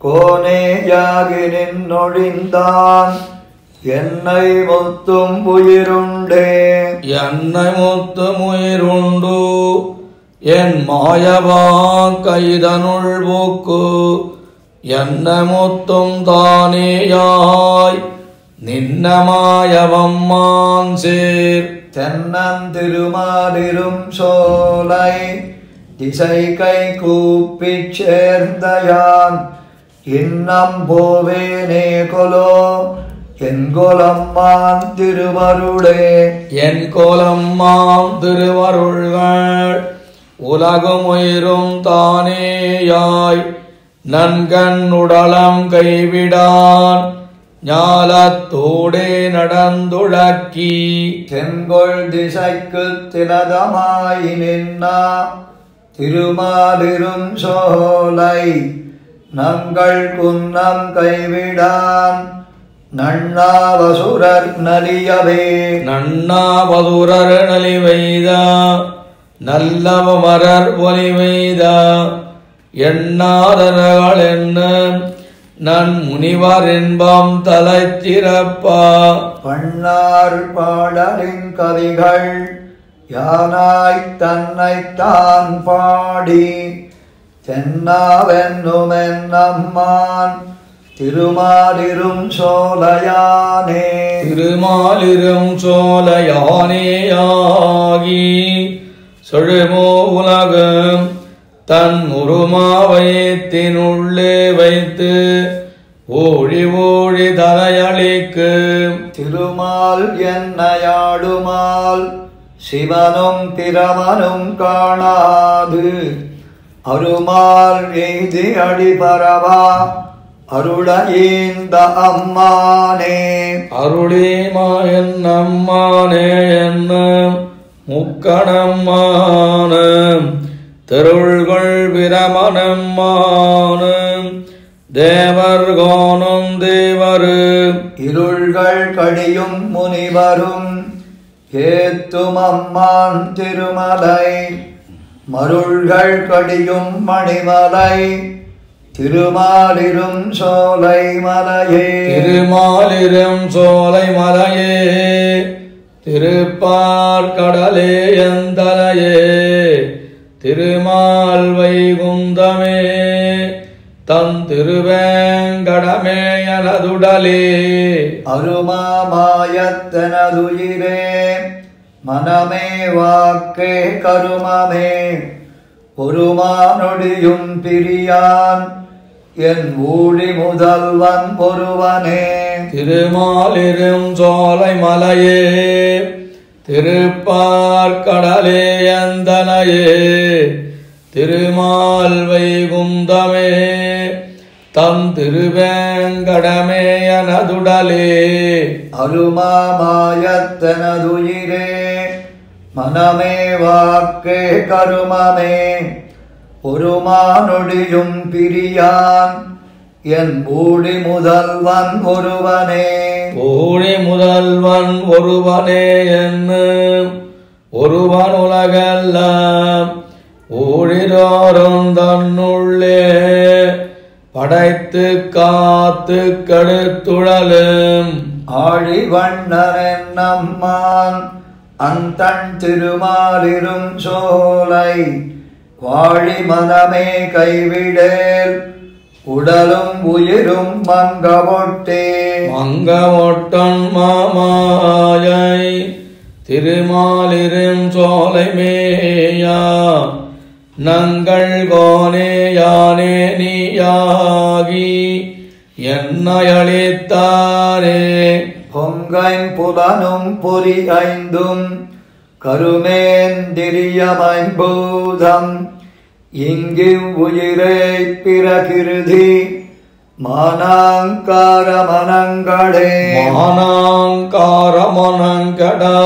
கோனேயாகி நின்னொழிந்தான் என்னை முத்தும் உயிருண்டே
என்னை முத்தும் உயிருண்டு என் மாயவா கைதனுள் போக்கு என்ன முத்தும் தானேயாய் நின்ன மாயவம்மான் சேர்
தென்னன் திருமாலிரும் சோலை திசை கை கூப்பிச் சேர்ந்தயான் இன்னம் போவேனே கொலோ என் கோலம்மான் திருவருளே
என் கோலம்மான் திருவருள்கள் உலகும் உயிரும் தானேயாய் நன்கண் உடலம் கைவிடான் ஞாலத்தோடே நடந்துழக்கி
தென்கொள் திசைக்கு திலதமாய் நின்னா திருமாலிரும் சோலை நங்கள் குன்னம் கைவிடான் நன்னாவசுரர் நலியவே
நன்னாவதுரர் நலிவைத நல்லவமரர் ஒலிவைத எண்ணாதர்கள் என்ன நன் முனிவர் என்பம் தலைச்சிறப்பா
பண்ணார் பாடலின் கவிகள் யானாய் தன்னைத்தான் பாடி தென்னாவென்னுமென் நம்மான் திருமாலிரும் சோலையானே
திருமாலிரும் சோலையானேயாகி சொழுமோ உலகம் தன் உருமாவயத்தினுள்ளே வைத்து ஓழி ஓழி தலையளிக்கு
திருமால் என்னையாடுமால் சிவனும் பிரமனும் காணாது அருமால் எய்தி அடிபரவா அருளையீந்த அம்மானே
அருளேமாயன் அம்மானே என்ன முக்கணம்மானம் திருள்கள் பிரமணம்மானம் தேவர்கோனும் தேவரு
இருள்கள் கடியும் முனிவரும் ஏத்தும் அம்மான் திருமலை மருள்கள் கடியும் மணிமலை திருமாலிரும் சோலை மலையே
திருமாலிரும் சோலை மலையே திருப்பார்கடலே எந்தலையே திருமால் வைகுந்தமே தன் திருவேங்கடமே எனதுடலே
அருமாமாயத்தனதுயிரே மனமே வாக்கே கருமமே ஒருமானொடியும் பிரியான் என் ஊழி முதல்வன் ஒருவனே
திருமாலிரும் சோலை மலையே திருப்பார்கடலே எந்தலையே திருமால் வைகுந்தமே தம் திருவேங்கடமே எனதுடலே
அருமாமாயத்தனதுயிரே மனமே வாக்கே கருமமே ஒருமானொடியும் பிரியான் என் ஊழி முதல்வன் ஒருவனே.
ஊழி முதல்வன் ஒருவனே என்று ஒருவன் உலகெல்லாம் ஊழிதோறும் தன்னுள்ளே படைத்து காத்து கெடுத்துழலும்
ஆழிவண்ணன் நம்மான் அந்தன் திருமாலிரும் சோலை வாழி மனமே கைவிடேல் உடலும் உயிரும் மங்கமொட்டே.
மங்கமொட்டன் மாமாயை திருமாலிரும் சோலை மேயா நங்கள் கோனே யானே நீயாகி என்னையளித்தாரே.
பொங்கைம் புலனும் பொறி ஐந்தும் கருமேந்திரியமைம்பூதம் இங்கு உயிரை பிறகிருதி மானாங்கார மனங்களே.
மானாங்கார மனங்கடா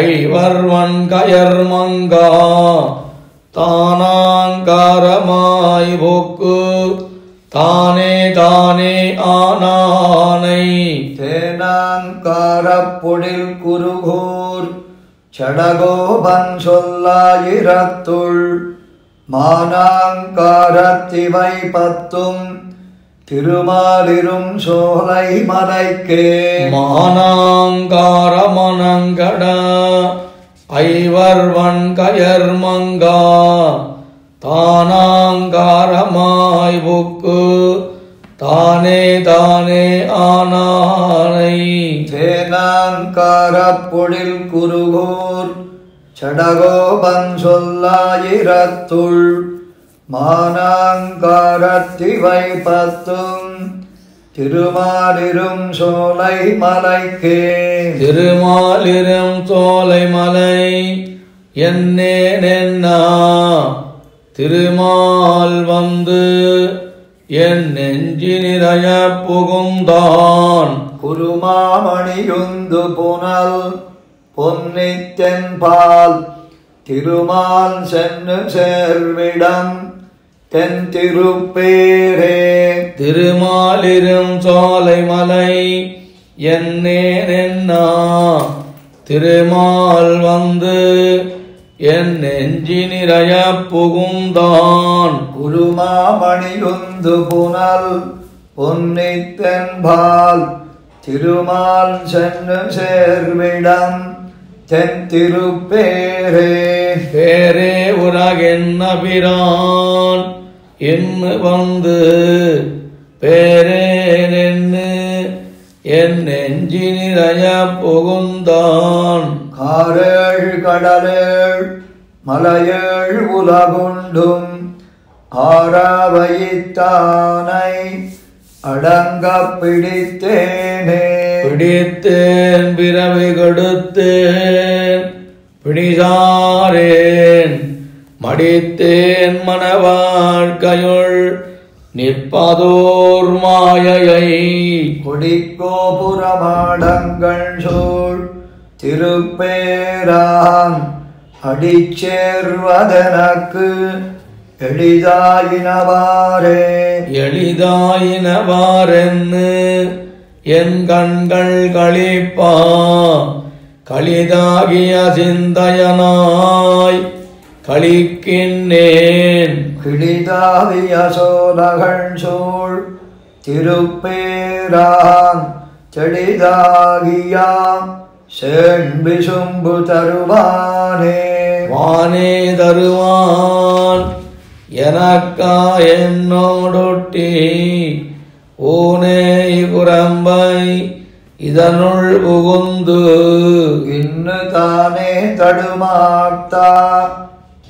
ஐவர்வன் கயர்மங்கா தானாங்காரமாய் போக்கு தானே தானே ஆனானை.
தேனாங்காரப் பொழில் குருகூர் சடகோபன் சொல்லாயிரத்துள் மானாங்காரத்திவை பத்தும் திருமாலிரும் சோலை மலைக்கே.
மானாங்கார மனங்கடா ஐவர்வன் கயர்மங்கா தானாங்காரமாய் புக்கு தானே தானே ஆனானை.
தேனாங்காரப் பொழில் குருகூர் சடகோபன் சொல்லாயிரத்துள் மானாங்காரத்திவை பத்தும் திருமாலிரும் சோலை மலைக்கே.
திருமாலிரும் சோலை மலை என்னேனென்னா திருமால் வந்து என் நெஞ்சி நிறைய புகுந்தான்.
குருமாமணியுந்து புனல் பொன்னித்தென்பால் திருமால் சென்னு சேர்விடம் தென் திருப்பேரே.
திருமாலிரும் சோலை மலை என்னேனென்னா திருமால் வந்து என் நெஞ்சி நிறைய புகுந்தான்.
குருமாமணியுந்து புனல் பொன்னித்தென்பால் திருமால் சென்னு சேர்விடம் தென் திருப்பேரே.
பேரே உலகென்னபிரான் என்று வந்து பேரே நின்று என் நெஞ்சி நிறைய புகுந்தான்.
காரேழ் கடலேழ் மலையேழ் உலகுண்டும் ஆராவைத்தானை அடங்க பிடித்தேனே.
பிடித்தேன் பிறவி கொடுத்தேன் பிடிசாரேன் மடித்தேன் மனவாழ்க்கையுள் நிற்பதோர் மாயையை.
கொடிக்கோபுரமாடங்கள் சூழ் திருப்பேரான் அடிச்சேர்வதனக்கு எளிதாயினவாரே.
எளிதாயினவாரென்னு என் கண்கள் களிப்பா களிதாகிய சிந்தையனாய் களிக்கின்றேன்.
கிளிதாவிய சோழகள் சூழ் திருப்பேரான் செடிதாகியாம் செண்பிசும்பு தருவானே.
வானே தருவான் எனக்கா என்னோடொட்டி ஊனே குரம்பை இதனுள் புகுந்து
இன்னு தானே தடுமார்த்தா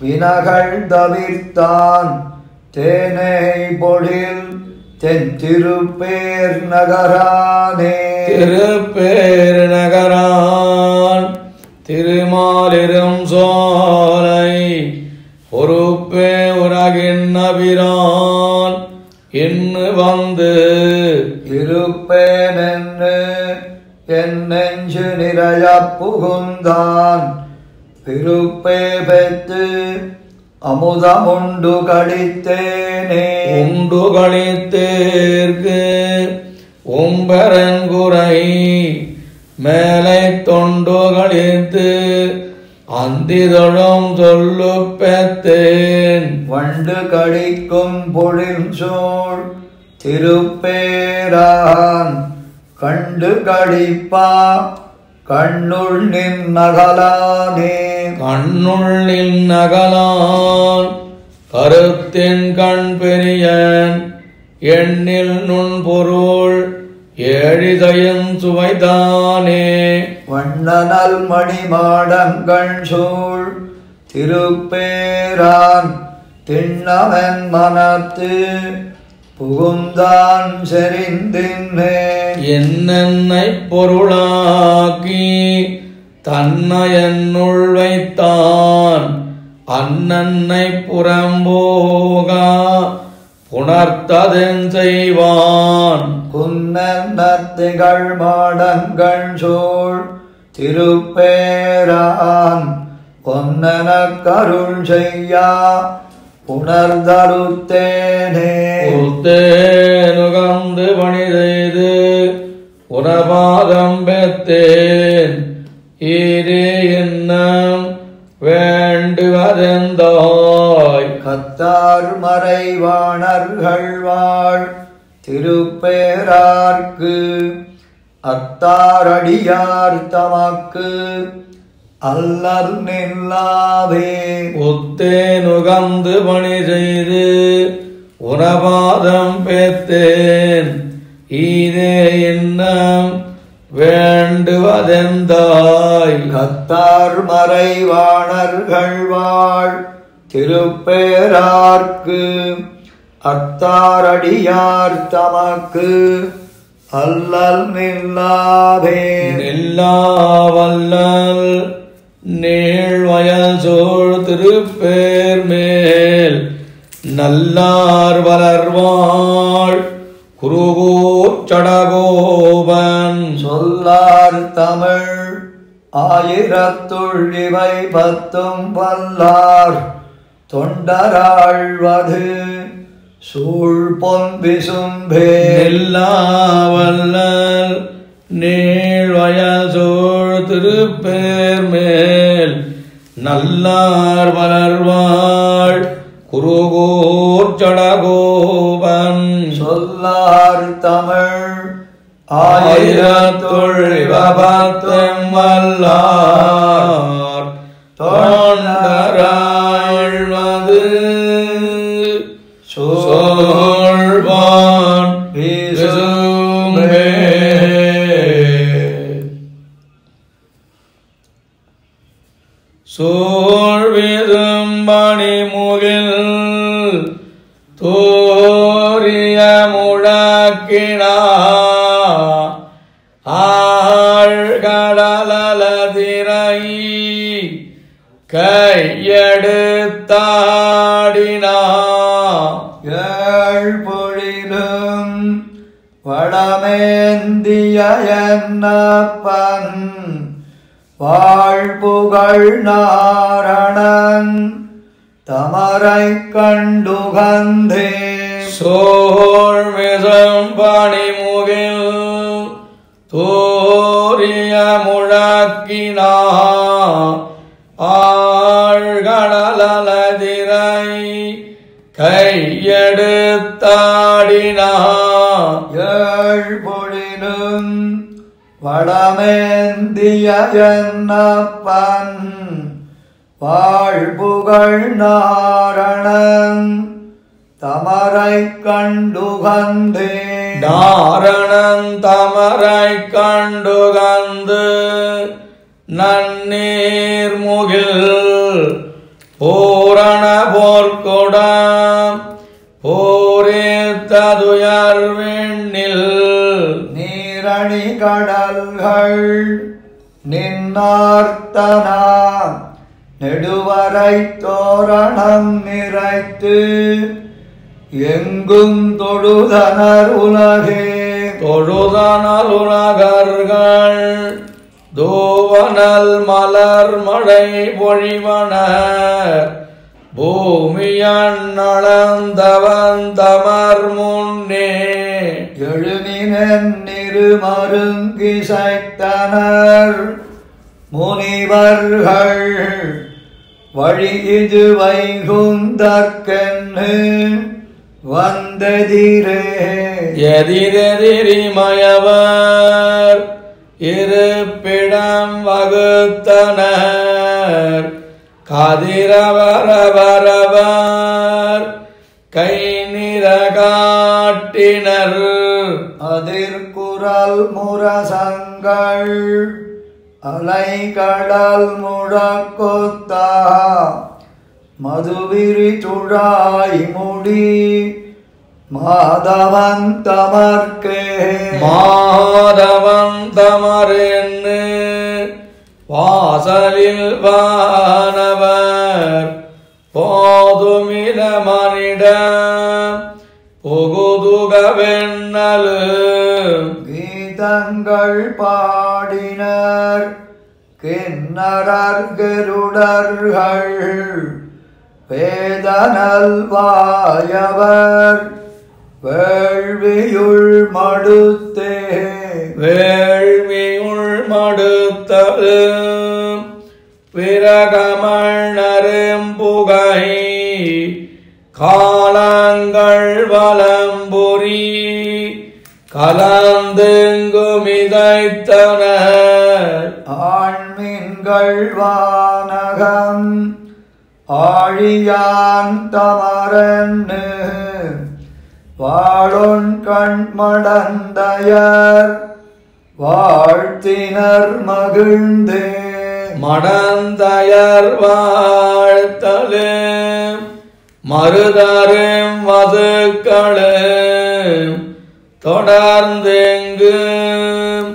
வினகள் தவிர்த்தான் தேனை பொழில் தென் திருப்பேர் நகரானே.
திருப்பேர் நகரான் திருமாலிரும் சோலை பொறுப்பே உலகின்னபிரான் இன்னு வந்து
இருப்பேனென்னு என் நெஞ்சு நிறைய புகுந்தான் விருப்பே பெற்று அமுதமுண்டு கழித்தேனே.
உண்டு கழித்தேற்கு உம்பரங்குறை மேலை தொண்டு கழித்து அந்திதொழும் சொல்லு பெற்றேன்.
வண்டு கடிக்கும் பொழில் சோழ் திருப்பேரான் கண்டு கடிப்பா கண்ணுள் நின்னகலானே.
கண்ணுள் நின்னகலான் கருத்தின் கண் பெரியன் எண்ணில் நுண் பொருள் ஏழிதையும் சுவைதானே.
வண்ணனல் மணிமாடங்கள் சூழ் திருப்பேரான் திண்ணவன் மனத்து புகுந்தான் செறிந்தின்னே.
என்னை பொருளாக்கி தன்னை என்னுள் வைத்தான் அன்னன்னை புறம்போகா புணர்த்ததென் செய்வான்.
குன்னத்திகள் மாடங்கள் சூழ் திருப்பேரான் பொன்னனக் கருள் செய்யா புணர்தருத்தேனே.
உத்தேனுகந்து பணி செய்து உனபாதம் பெற்றேன். ஈரே இன்னம் வேண்டுவதெந்தாய்.
கத்தார் மறைவாணர்கள் வாழ் திருப்பேரார்க்கு அத்தாரடியார் தமக்கு அல்லல் நில்லாதே.
உத்தேனுகந்து பணி செய்து உனபாதம் பெற்றேன். ஈரே இன்னம் வேண்டுவதெந்தாய்.
கத்தார் மறைவாணர்கள் வாழ் திருப்பேரார்க்கு அத்தாரடியார் தமக்கு அல்லல் நில்லாதே.
நில்லாவல்லல் நீழ்வயல் சூழ் திருப்பேர் மேல் நல்லார் வளர்வாள் குருகூச்சடகோபன்.
சொல்லார் தமிழ் ஆயிரத்துள் இவை பத்தும் வல்லார் தொண்டராழ்வது சூழ் பொன் விசும்பே.
நில்லாவல்லல் நீழ்வயல் சூழ் திருப்பேர் மேல் நல்லார் வளர்வாள் குருகூச்சடகோபன்.
சொல்லார் தமிழ்
ஆயிரத்துள் பத்தும் வல்லார் தொண்டராழ்வது சோழ்வான் விசும்பே. சோழ்விதும்பணி முகில் தோரிய முழக்கினா ஆழ்கடலதிரை கையெடுத்தாடினா.
ஏழ் பொழிலும் வடமேந்திய என்னப்பன் வாழ்புகழ் நாரணன் தமரை கண்டுகந்தே.
சோழ்விதும் பணிமுகில் தோரிய முழக்கினா ஆழ்கடலதிரை கையெடுத்தாடினா.
ஏழ் பொழிலும் வடமேந்திய என்னப்பன் வாழ்புகழ் நாரணன் தமரை கண்டுகந்தே.
நாரணன் தமரை கண்டுகந்து நன்னீர் முகில் பூரண போர்க்குடம் போரேத்ததுயர் விண்ணில்.
நீரணி கடல்கள் நின்னார்த்தனா நெடுவரை தோரணம் நிறைத்து எங்கும் தொழுதனர் உலகே.
தொழுதனர் உலகர்கள் தூவனல் மலர் மழை பொழிவனர் பூமியன் நளந்தவன் தமர் முன்னே
எழுமினன் இருமருங்கிசைத்தனர் முனிவர்கள் வழி இது வைகுந்தற்கென்னு வந்ததிரே
எதிரெதிரிமயவர் இருப்பிடம் வகுத்தனர் கதிரவரவரவர் கை நிற காட்டினர்
அதிர்குரல் முரசங்கள் அலைகடல் முழக்கொத்தா மதுவிரி துழாய் முடி மாதவன் தமர்க்கே
மாதவன் தமரென்னு வாசலில் வானவர் போதுமித மனிடம் புகுதுகவென்னலு
கீதங்கள் பாடினர் கிண்ணரர் கருடர்கள் வேதனல் வாயவர் வேள்வியுள் மடுத்தே
வேள்வியுள் மடுத்தது விரகமணரும் புகை காலங்கள் வலம்புரி கலந்துங்குமிதைத்தனர்
ஆண்மீன்கள் வானகம் ஆழியான் தமரன்னு வாழொன் கண்மடந்தையர் வாழ்த்தினர் மகிழ்ந்தே
மடந்தையர் வாழ்த்தலும் மருதரும் மதுக்களும் தொடர்ந்தெங்கும்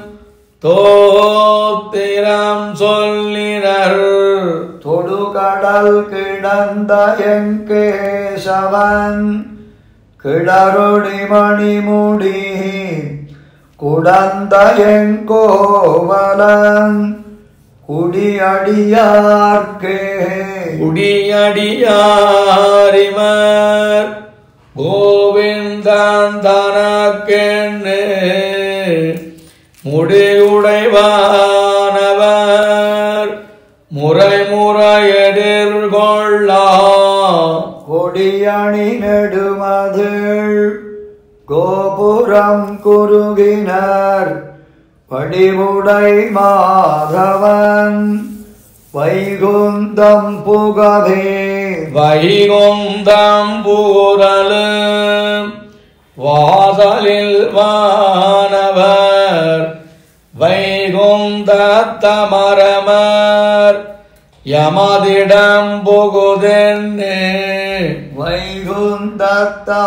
தோத்திரம் சொல்லினர்
தொடுகடல் கிடந்த எங்கேசவன் கிளரொடி மணிமுடி குடந்த எங்கோவலன் குடியடியார்க்கே
குடியடியாரிமர் கோவிந்தன் தனக்கென்னு முடிவுடைவானவர் முறை முறை எதிர்கொள்ளா
கொடியணி நெடுமதில் கோபுரம் குறுகினர் படிவுடை மாதவன் வைகுந்தம் புகவே
வைகுந்தம் புகழலும் வாசலில் வானவர் வைகுந்தத்தமரமர் யமதிடம் புகுதென்னு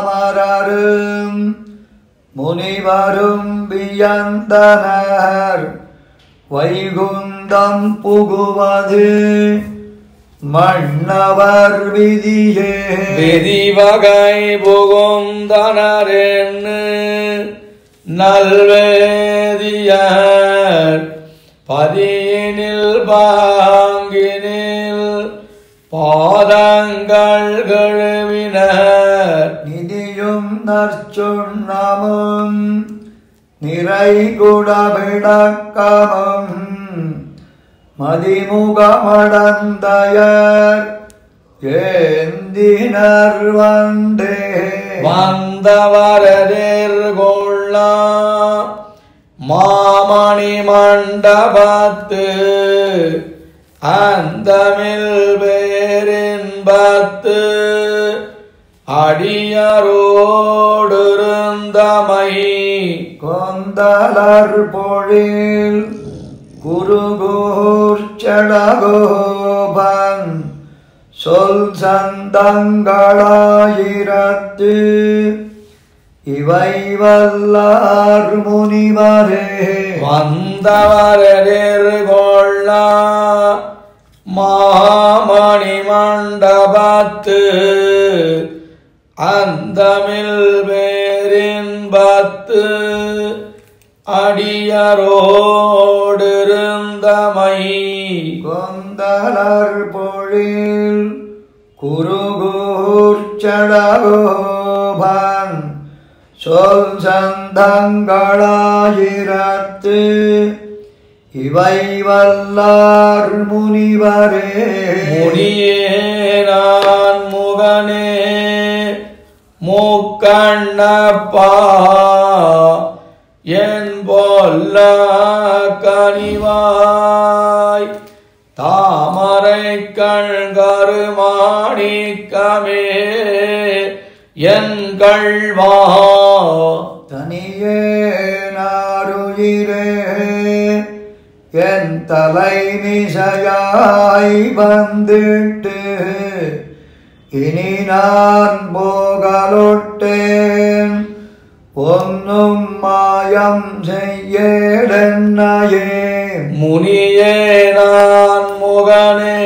வைகுந்தத்தமரரும் முனிவரும் வியந்தனர் வைகுந்தம் புகுவது மன்னவர் விதியே
விதிவகை புகுந்தனரென்னு நல்வேதியர் பதியினில் பாங்கினில் பாதங்கள் கழுவினர்
நிதியும் நற்சுண்ணமும் நிறை குடமிடக்கமும் மதிமுகமடந்தையர் ஏந்தினர் வந்தே
வந்தவரேர்கொள்ள மாமணி மண்டபத்து அந்தமில் பேரின்பத்து அடியரோடுருந்தமை
கொந்தலர் பொழில் குருகூர்ச்சடகோபன் சொல் சந்தங்களாயிரத்து இவை வல்லார் முனிவரே
வந்தவரேர்கொள்ள மாமணி மண்டபத்து அந்தமில் பேரின்பத்து அடியரோடிருந்தமை வந்தமை
கொந்தலர் பொழில் குருகூர்ச்சடகோபன் சொல் சந்தங்களாயிரத்து இவை வல்லார் முனிவரே
முனியே நான் முகனே மூக்கண்ணப்பா என் பொல்ல கனிவாய் தாமரை கண்கருமாணிக்கமே என் கள்வா
தனியே நாருயிரே என் தலை மிசையாய் வந்திட்டு இனி நான் போகலொட்டேன் ஒன்னும் மாயம் செய்யேடென்னையே
முனியே நான் முகனே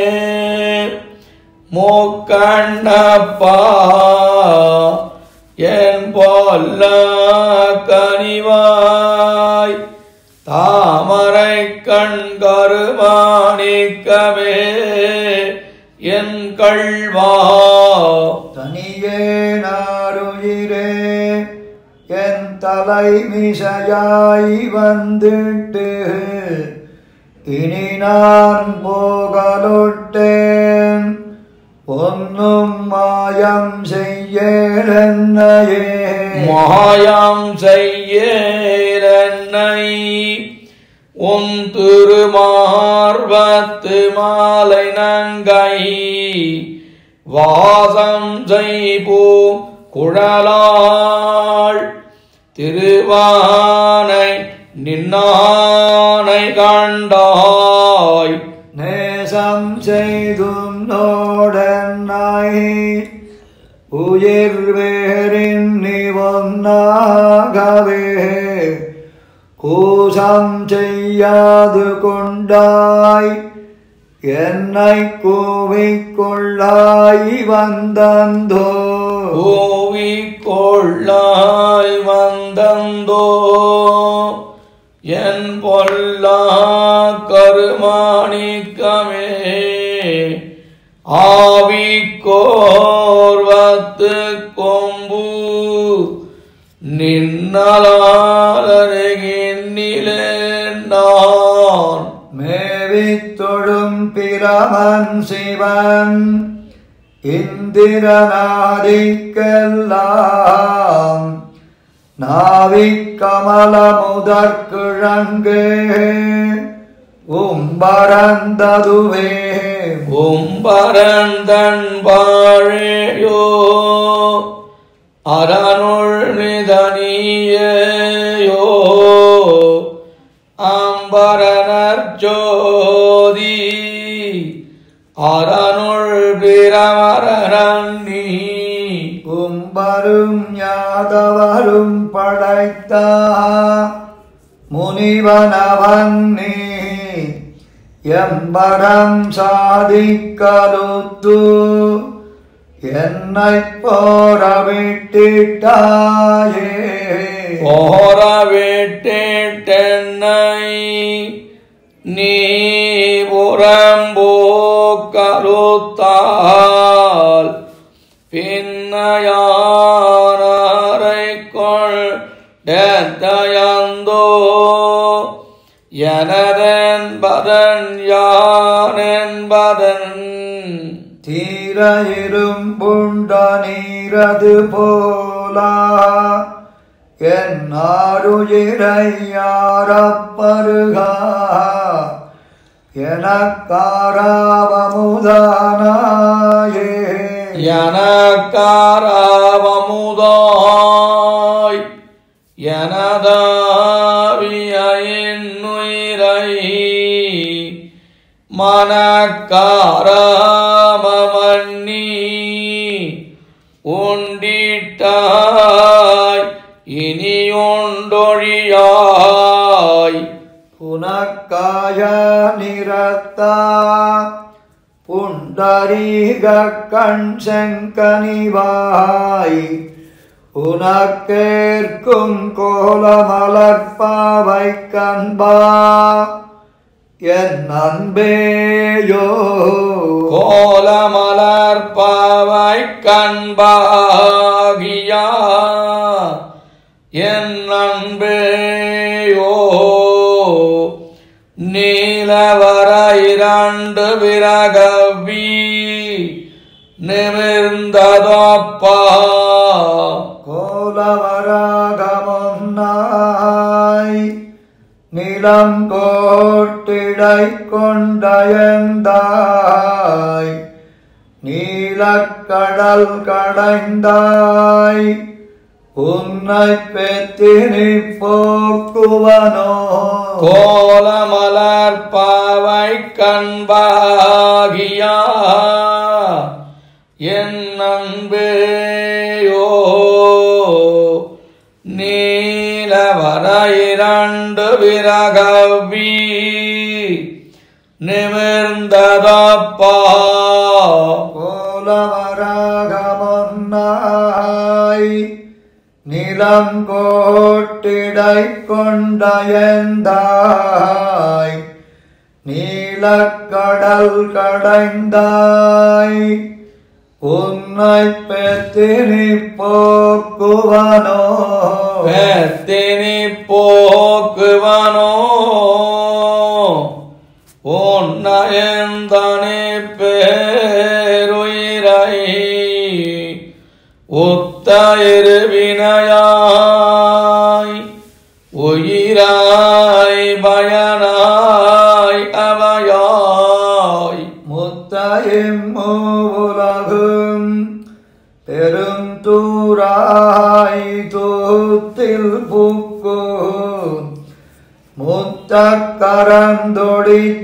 மூக்கண்ணப்பா என் பொல்ல கனிவாய் தாமரை கண்கருமாணிக்கமே என் கள்வா
தனியே நாருயிரே என் தலை மிசையாய் வந்திட்டு இனி நான் போகலொட்டேன் ஒன்னும் மாயம் செய்யேடென்னையே
மாயம் செய்யேலென்னை உன் திருமார்வத்து மாலை நங்கை வாசம் செய்போம் குழலாள் திருவானை நின்னானை கண்டாய்
நேசம் செய்தும் நோடென்னை உயிர் வேறின் நிவன்னாகவே கூசம் செய்யாது கொண்டாய் என்னை கூவிக்கொள்ளாய் வந்தந்தோ
கூவிக்கொள்ளாய் வந்தந்தோ என் பொல்லா கருமாணிக்கமே ஆவிக்கோர்வத்து கொம்பு நின்னலாலருகின்னிலே நான்
மேவித்தொழும் பிரமன் சிவன் இந்திரநாதிக்கெல்லாம் நாவிக்கமல முதற்கிழங்கு உம்பரந்ததுவே
உம்பரந்தன் வாழையோ அரனுள் நிதனியோ அம்பரனர் ஜோதி அரனுள் பிரமரனி
கும்பரும் யாதவரும் படைத்த முனிவனவன்னி எம்பரம் சாதிக்கலுத்து என்னை போரவிட்டிட்டாயே
போரவிட்டிட்டென்னை நீ புறம்போக்கலுத்தால் பின்னையாரை கொண்டயந்தோ எனதென்பதன் யானென்பதன்
தீர இரும்புண்ட நீரது போலா என்னாருயிரை யாரப்பருகா எனக்காராவமுதானாயே
எனக்காராவமுதாய் எனதாவிய என்னுயிரை மனக்காராமமன்னி உண்டிட்டாய் இனியொண்டொழியாய்
புனக்காய நிரத்தா புண்டரீக கண் செங்கனிவாய் உனக்கேற்கும் கோலமலர்பாவை கண்பா என் அன்பேயோ
கோலமலர் பாவை கண்பாகியா என் அன்பேயோ நீலவர இரண்டு விரகவி நிமிர்ந்ததப்பா
கோலவராகமொன்னாய் நிலம் கோட்டிடை கொண்டயந்தாய் நீலக்கடல் கடைந்தாய் உன்னை பெத்தினி போக்குவனோ
கோலமலர் பாவை கண்பாகியா என் அன்பேயோ நீலவர இரண்டு விரகவி நிமிர்ந்ததப்பா
கோலவராகமொன்னாய் நிலம் கோட்டிடை கொண்டயந்தாய் நீலக்கடல் கடைந்தாய் உன்னை பெத்தினி போக்குவனோ
பெத்தினி போக்குவனோ உன்னையந்தனி பேருயிரை ஒத்த இருவினையாய் உயிராய் பயனாய் அவையாய்
முத்தையும் மூவுலகும் பெருந்தூராய் தூத்தில் புக்கு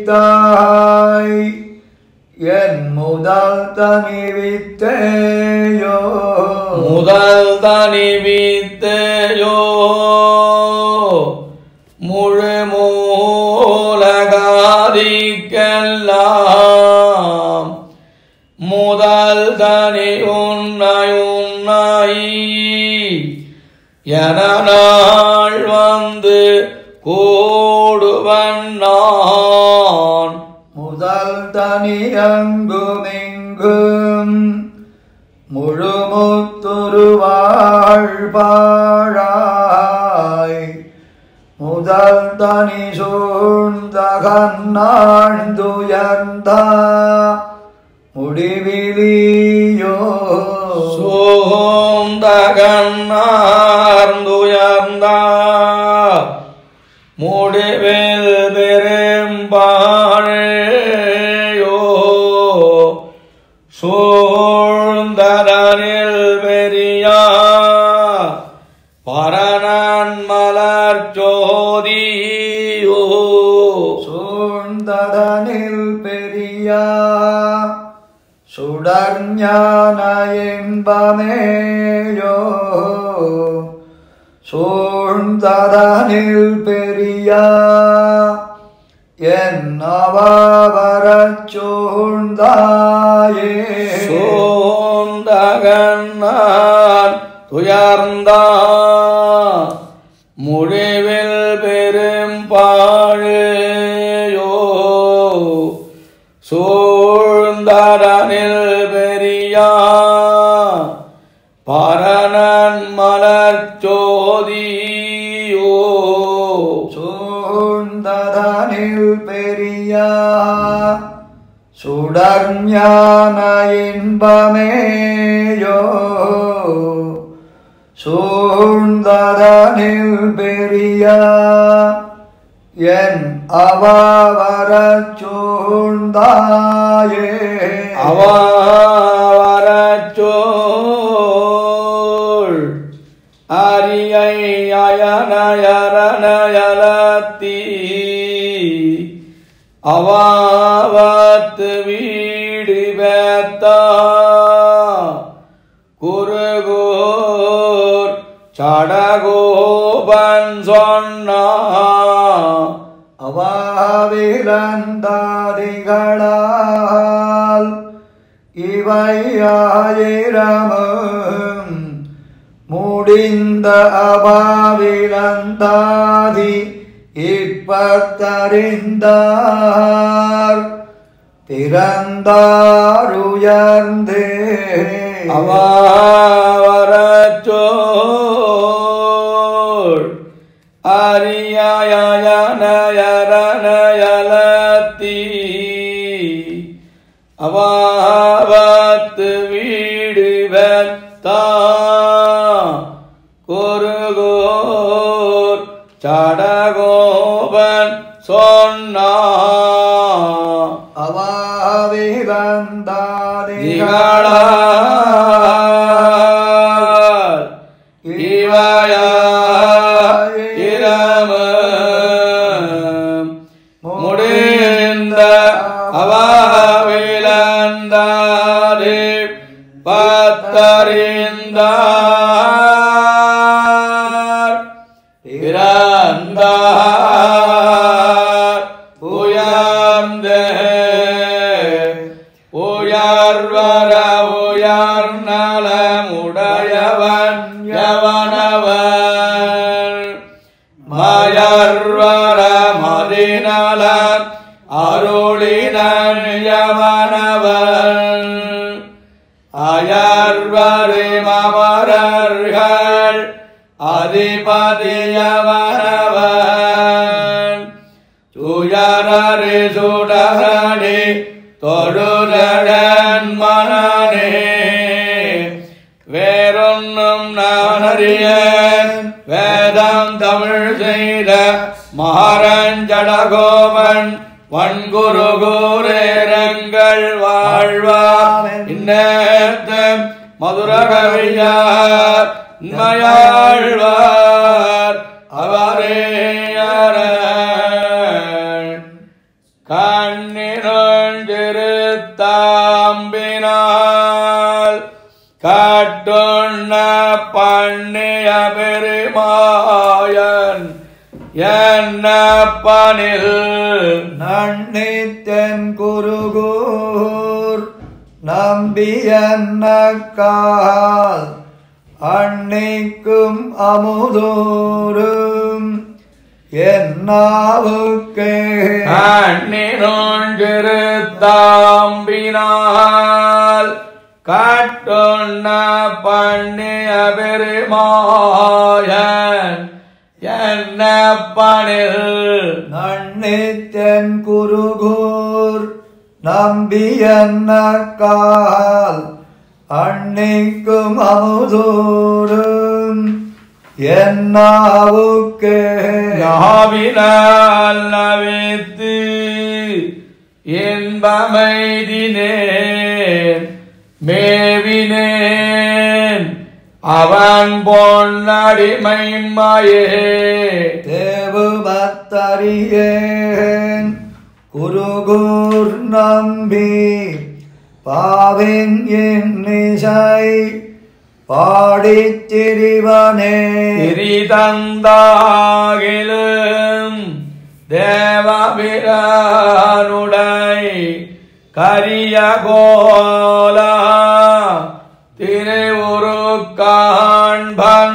முத்தக்கரந்தொடித்தாய் என் முதல் தனிவித்தேயோ
முதல் தனிவித்தேயோ முழு மூலகாதிக்கெல்லாம் முதல் தனி உன்னை என நாள் வந்து கூடுவன் நான்
முதல் தனியங்குமிங்கும் முழுமுத்துருவாழ்பாழாய் முதல் தனி சூழ்ந்தகன்னாழ்ந்துயர்ந்த முடிவிலியோ
சோந்தகன்னார்ந்துயர்ந்த முடிவில் பெரும்பாழையோ சூழ்ந்தரனில் பெரியா பரனன் மலர் ஜோதியோ
சூழ்ந்ததனில் பெரியா சுடர்ஞான இன்பமேயோ சூழ்ந்ததனில் பெரியா என்னவரச் சூழ்ந்தாயே
சூழ்ந்தகன்னான் துயர்ந்தா முடிவில் பெரும்பாழையோ சூழ்ந்தரனில் பெரியா பரனன் மலர் ஜோதியோ
சூழ்ந்ததனில் பெரியா சுடர்ஞான இன்பமேயோ சூழ்ந்ததனில் பெரியா என் அவரச் சூழ்ந்தாயே
அவரச் சூழ் அரியை அயனயரணயலத்தி அவாவத்து வீடு வேத்தா குருகூர் சடகோபன் சொன்னா
அவாவிலந்தாதிகளால் இவையாயிரமும் முடிந்த அபாவிலந்தாதி இப்பத்தறிந்தார் பிறந்தார் உயர்ந்தே
அவாவரச்சோர் அரியாயனயரணயலத்தி அவாவத்து வீடு வெத்தா குருகோர் சடகோபன் சொன்னா
அவாவிவந்தாதிகளார்
இவயாயிரமம் முடிந்த அவாவிலந்தாரே பத்தறிந்தார் பிறந்தார் உயர்ந்தே உயர்வர உயர்நலமுடையவன் யவனவன் மயர்வர மதிநலன் அருளினன் யவனவன் அயர்வரி மமரர்கள் அதிபதியவனவன் துயரறி சுடரணி தொழுதழன் மனனே வேறொன்னும் நான் அறியேன் வேதம் தமிழ் செய்த மகாரஞ்சடகோபன் வன்குருகூரேரங்கள் வாழ்வார் இன்னேத்த மதுரகவியார் உண்மையாழ்வார் அவரேயர கண்ணினொன்றிருத்தாம்பினால் காட்டுண்ண பண்ணிய பெருமாயன் என்னப்பனில்
நன்னித்தன் குருகூர் நம்பியன்னக்கால் அன்னைக்கும் அமுதோறும் என்னாவுக்கே
கண்ணினொன்றிருத்தாம்பினால் காட்டுண்ண பண்ணிய பெருமாயன் என்னப்பனில்
நன்னித்தன் குருகூர் நம்பியன்னக்கால் அன்னைக்கும் அமுதோறும் என்னாவுக்கே
நாவினால் நவித்து இன்பமைதினேன் மேவினேன் அவன் பொன்னடிமைமையே
தேவுபத்தறியேன் குருகூர் நம்பி பாவின் இன்னிசை பாடித் திரிவனே
திரிதந்தாகிலும் தேவபிரானுடை கரிய கோலா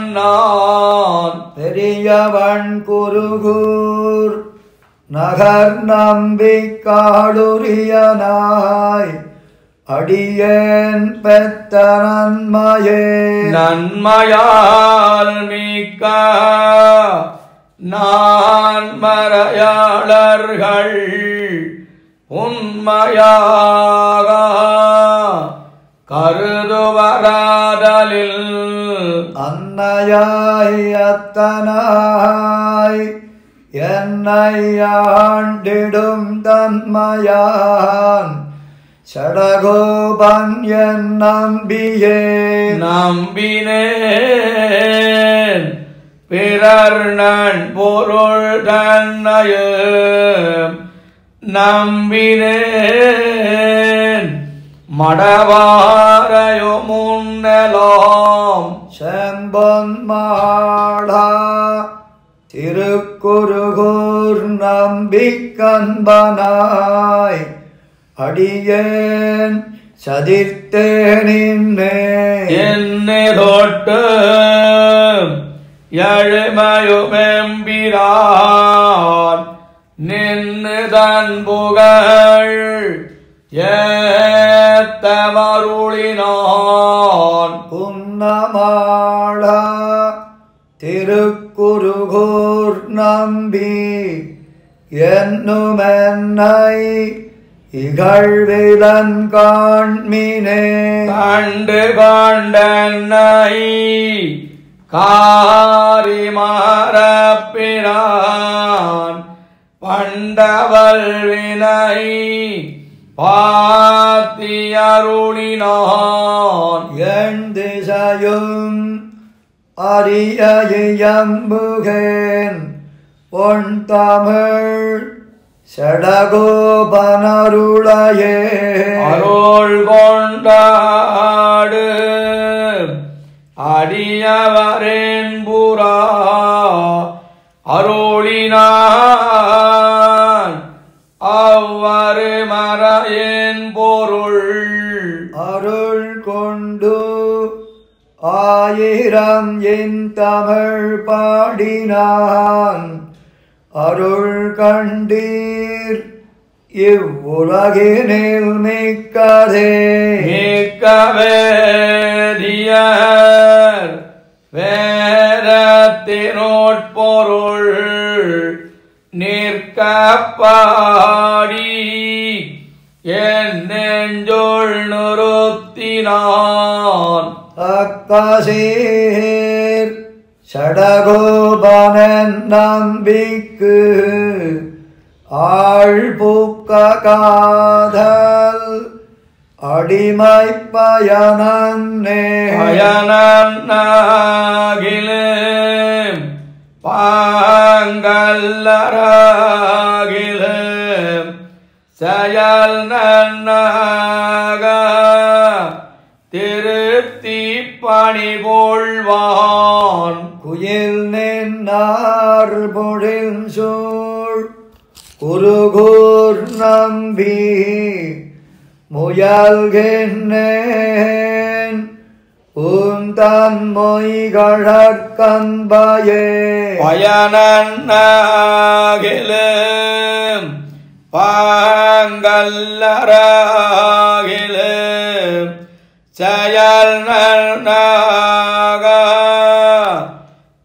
திருவுருக்காண்பன்னான்
பெரியவன் குருகூர் நகர் நம்பி காடுரியனாய் அடியேன் பெத்த நன்மையே
நன்மையால் மிக்க நான் மறையாளர்கள் உண்மையாக கருதுவராதலில்
அன்னையாய் அத்தனாய் என்னை ஆண்டிடும் தன்மையான் சடகோபன் என் நம்பியே
நம்பினேன் பிறர் நன் பொருள் தன்னையும் நம்பினேன் மடவாரையோ முன்னெலாம்
செம்பொன் மாடா திருக்குருகூர் நம்பிக்கன்பனாய் அடியேன் சதிர்த்தேனின்னே
என்னை தொட்டு எழுமயுமெம்பிரான் ஏதன் புகழ் ஏத்தமருளினான்
புன்னமாளா திருக்குருகூர் நம்பி என்னுமென்னை இகழ்விலன் காண்மினே
கண்டு கொண்டென்னை காரிமரப்பினான் பண்டவல் வினை பாத்தியருளினான்
என் திசையும் அரிய இயம்புகேன் பொன் தமிழ் சடகோபனருளையே
அருள் கொண்டாடு அடியவரேன் புறா அருளினான் அவ்வரு மறையேன் பொருள்
அருள் கொண்டு ஆயிரம் என் தமிழ் பாடினான் அருள் கண்டீர் இவ்வுலகினில் மிக்கதே
மிக்க வேதியர் வேதத்தினோட்பொருள் நிற்க பாடி என் நெஞ்சொள் நிறுத்தினான்
அக்கசீர் சடகோபனன் நம்பிக்கு ஆழ்புக்க காதல் அடிமை பயனே
பயனாகிலும் பாங்கல்லராகிலும் செயல் நன்னாக திருத்தி பணிகொள்வான்
குயில் நின்னார் பொழில் சூழ் குருகூர் நம்பி முயல்கின்றேன் உந்தன் மொய்கழற்கன்பயே
பயனாகிலும் பாங்கல்லராகிலும் செயல் நன்னாக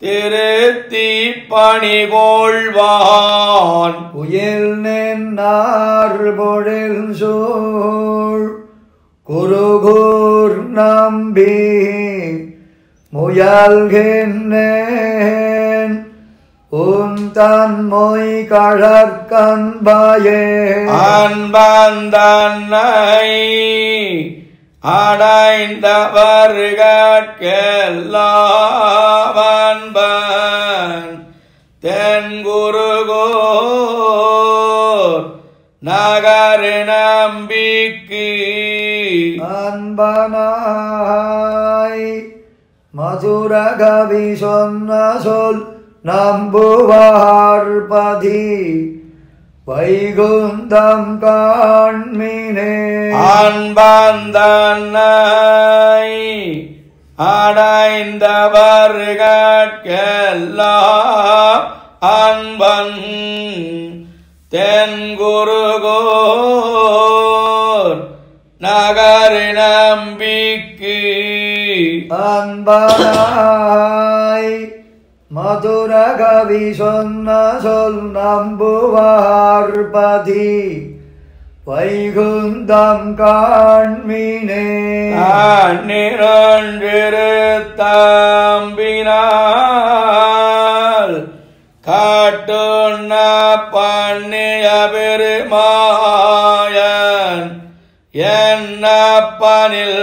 திருத்தி பணிகொள்வான்
குயில் நின்னார் பொழில் சூழ் குருகூர் நம்பி முயல்கின்றேன் உந்தன் மொய்கழற்கன்பயே
அன்பந்தன்னை அடைந்தவர்கட்கெல்லாவன்பன் தென்குருகூர் நகர் நம்பிக்கு
அன்பனாய் மதுரகவி சொன்ன சொல் நம்புவார் பதி வைகுந்தம் காண்மினே
அன்பந்தன்னை அடைந்தவர்கட்கெல்லாம் அன்பன் தென்குருகூர் நகர் நம்பிக்கு
அன்பனாய் மதுரகவி சொன்ன சொல் நம்புவார் பதி வைகுந்தம் காண்மினே
நிறந்திருத்தம்பினால் காட்டுண்ண பண்ணிய பெருமாயன் என்னப்பனில்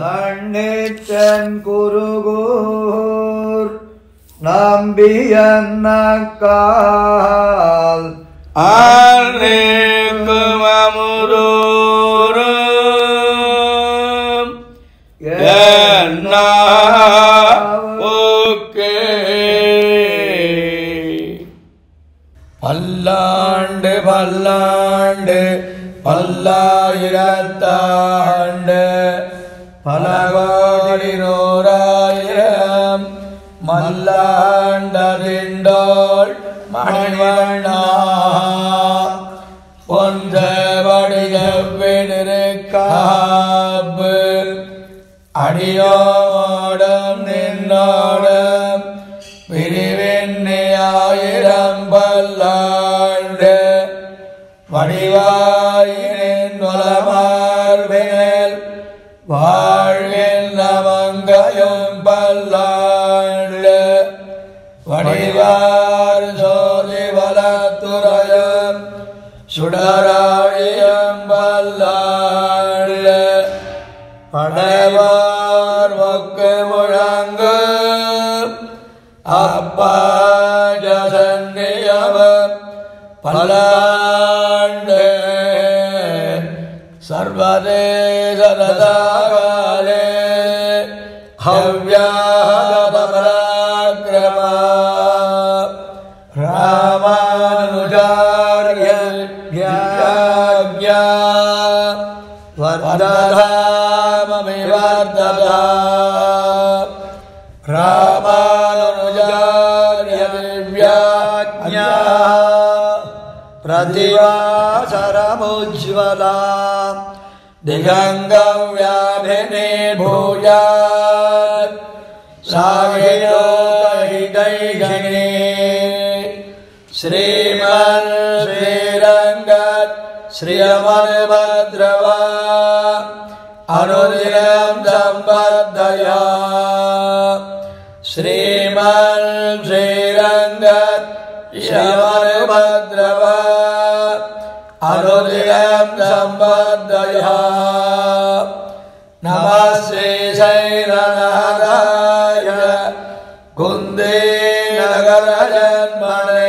நன்னித்தன் குருகூர் நம்பியன்னக்கால்
ஆர்க்கும் அமுதூரும் ஓகே பல்லாண்டு பல்லாண்டு பல்லாயிரத்தாண்டு பல கோடி நூறாயிரம் மல்லாண்டதிண்டோள் மணிவண்ணா அடியோடும் நின்னோடும் பிரிவெண்ணி ஆயிரம் பல்லாண்டு வடிவாயினின் வளமார்பினில் வாழ்கின்ற மங்கையும் பல்லாண்டு வடிவார் சோதி வளத்துறையும் சுடராழியும் பல்லாண்டு படைவார் ஒக்கு முழங்கு அப்பாஜசன்னியவம் பல்லாண்டு சர்வதேசரதாகாலே ஹவ்யாதபராக்ரமா ராமானுஜார்ய வ்யாக்யா வர்ததாமமிவர்ததா ராமானுஜார்ய வ்யாக்யா प्रतिवासरमुज्ज्वला दिगङ्गं व्याभिने भूयात् साहिलोकहितैषिणे श्रीमन् श्रीरङ्गत् श्रियमन्भद्रवा अनुदिनं सम्बद्धया श्रीमन् श्रीरङ्गत् श्रियमन्भद्रवा अनुदिनं सम्बद्धया नमः श्रीशैलनाथाय कुन्देनगरजन्मने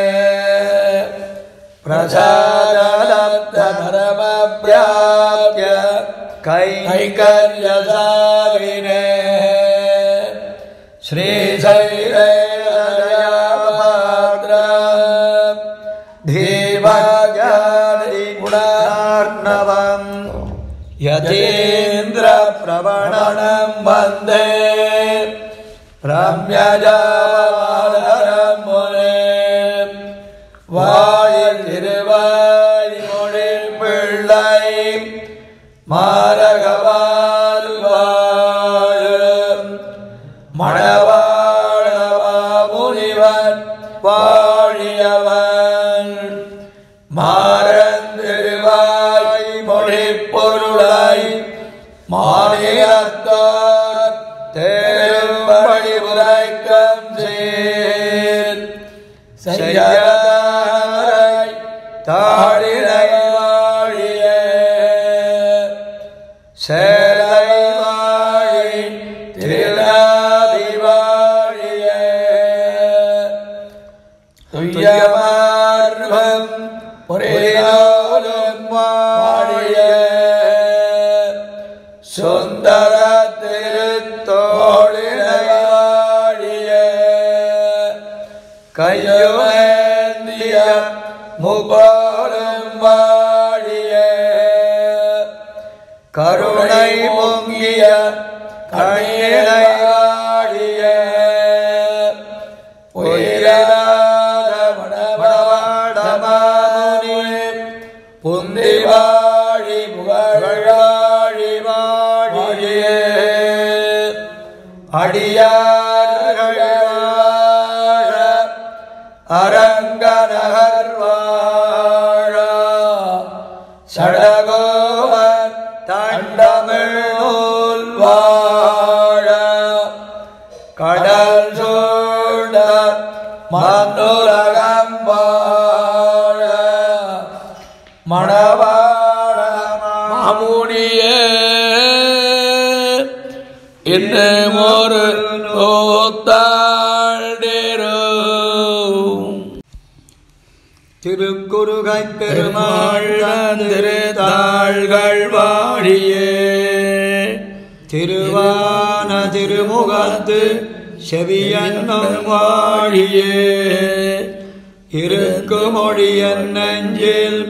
प्रसादलब्धधर्मप्राप्य कैङ्कर्यशालिने श्रीशैलदयापात्र धीवज्ञानिगुणार्णवम् यतीन्द्रप्रवणनं वन्दे रम्यजावलरं मुनिं வாயில் திருவாய் மொழில் பிள்ளை மாரகவால் வாழும் மணவாழவா முனிவன் வாழியவன் மாறந்திருவாய் மொழிப் பொருளை மாநிலத்தார் தேரும்படி உரைக்கம் சேர் செய்யாரை தாழினை வாழிய சேலை வாழி திருநாதி வாழிய துய்யமார்வம் புரியோலும் வாழிய சுந்தர திருத்தோழினை வாழிய கையுமேந்திய முகோரும் வாழிய கருணை பொங்கிய கண்ணீரை வாழிய உயிராத மணவாடமாமுனி புந்தி வாழி புகழாழி வாழிய அடியார்கள் அரங்கநகர் வாழா சடகோவன் தண்டமிழ் நூல் வாழ கடல் சூழ்ந்த மண்ணுலகம் வாழ மணவாழ மாமுனியே இன்னும் ஒரு நூத்தாண்டிரோ திருக்குறுகை பெருமாள் திருத்தாள்கள் வாழியே திருவான திருமுகத்து செவியன்னும் வாழியே இருக்குமொழியன் நெஞ்சில்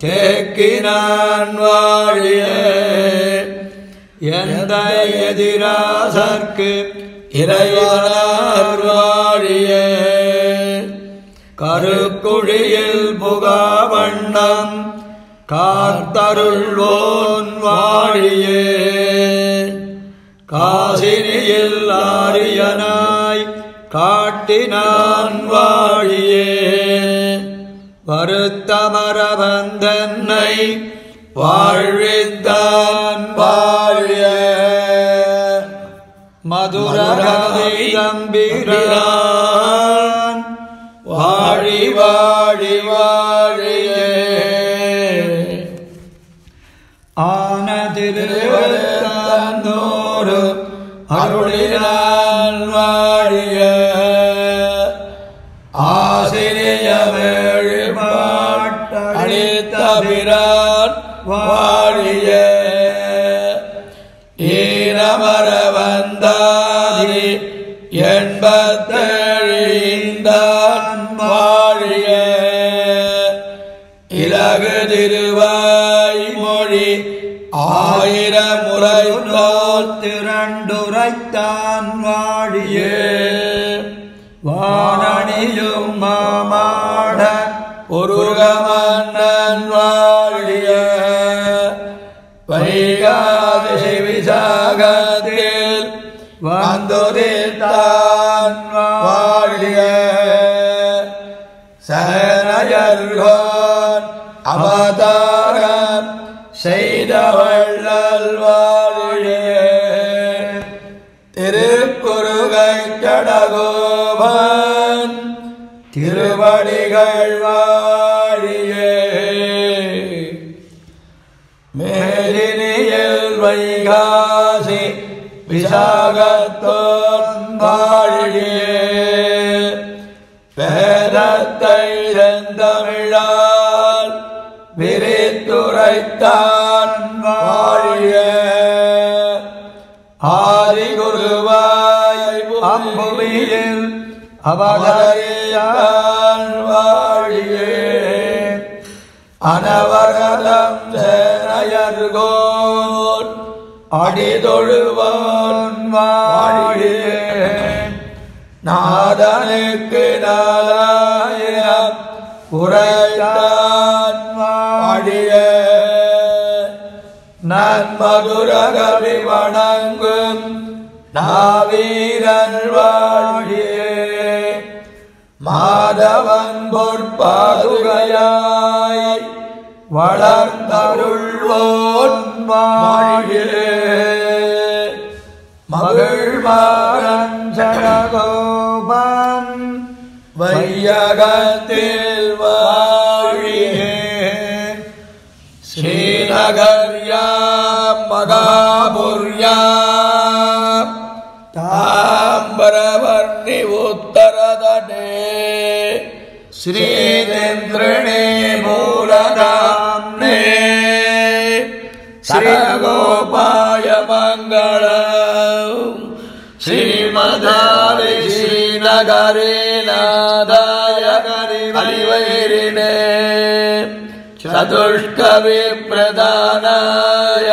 தேக்கினான் வாழியே எந்த எதிராசர்க்கு இறைவனார் வாழியே கருக்குழியில் புகாவண்ணம் காத்தருள்வோன் வாழியே காசினியில் ஆரியனாய் காட்டினான் வாழியே வருத்தமரபந்தன்னை வாழ்வித்தான் வாழிய மதுரகதை தம்பிரான் வாழி வாழி வாழியே ஆன திருவருத்தந்தோடு அருளினான் வாழிய ஆசிரிய அளித்தபிரான் வாழிய ஈரமர வந்தாதி எண்பத்தெழிந்தான் வாழிய இலகு திருவாய்மொழி ஆயிரமுறைத்தோர்
திரண்டுரைத்தான் வாழியே வானணியும் மாமாட
உருகமன்னன் வாழிய வைகாதி விசாகத்தில் வந்துதித்தான் வாழிய சரணயர்கோன் அவதாரம் செய்த வள்ளல் வாழிய திருக்குறுகை கடகோபன் திருவடிகள் வாழியே மேலினியில் வைகாசி விசாகத்தோன் வாழியே வேதத்தை செந்தமிழால் விரித்துரைத்தான் வாழிய ஆதி குருவாய்
அம்புவியில் அவதரித்தான்
வாழியே அனவரதம் சேனையர்கோன் அடிதொழுவான் வாழியே நாதனுக்கு நாலாயிரம் உரைத்தான் வாழியே நன்மதுரகவி வணங்கும் நாவீரன் வாழியே மாதவன் பொற்பாதுகையாய் வளர்ந்தருள்வோன் வாழியே மகிழ்மாறன்
ஜனகோபன்
வையகத்தில் வாழியே ஸ்ரீநகர்யாம் மகாபுர்யாம் தாம்பரவர்ணி உத்தரதடே ஸ்ரீநேந்திரணே மூலதாம்னே ஸ்ரீகோபாய மங்களம் ஸ்ரீமதாரி ஸ்ரீநகரே நாதாய கரிவைரிணே சதுஷ்கவி பிரதானாய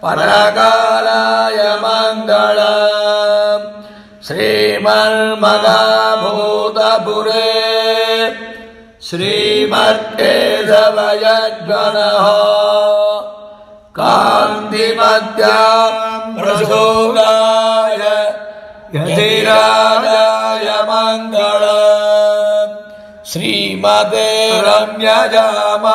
பரகாலாய மங்களம் ஸ்ரீமன்மகாபூதபுரே ஸ்ரீமத்கேசவயஜ்வனः காந்திமத்யாம் பிரசோகாய யதிராஜாய மங்களம் ஸ்ரீமதே ரம்யஜாமாத்ரி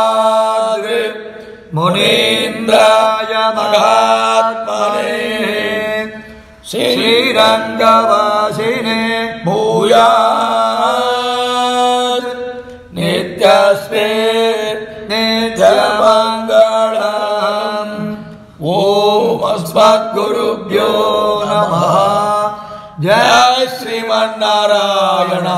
முனீந்திராய மகாத்மனே
ஸ்ரீரங்கவாசினே
பூயாத் நித்யஸ்மே நித்யமங்களம் ஓம் அஸ்மத்குருப்யோ நமः ஜெய் ஸ்ரீமன்னாராயண.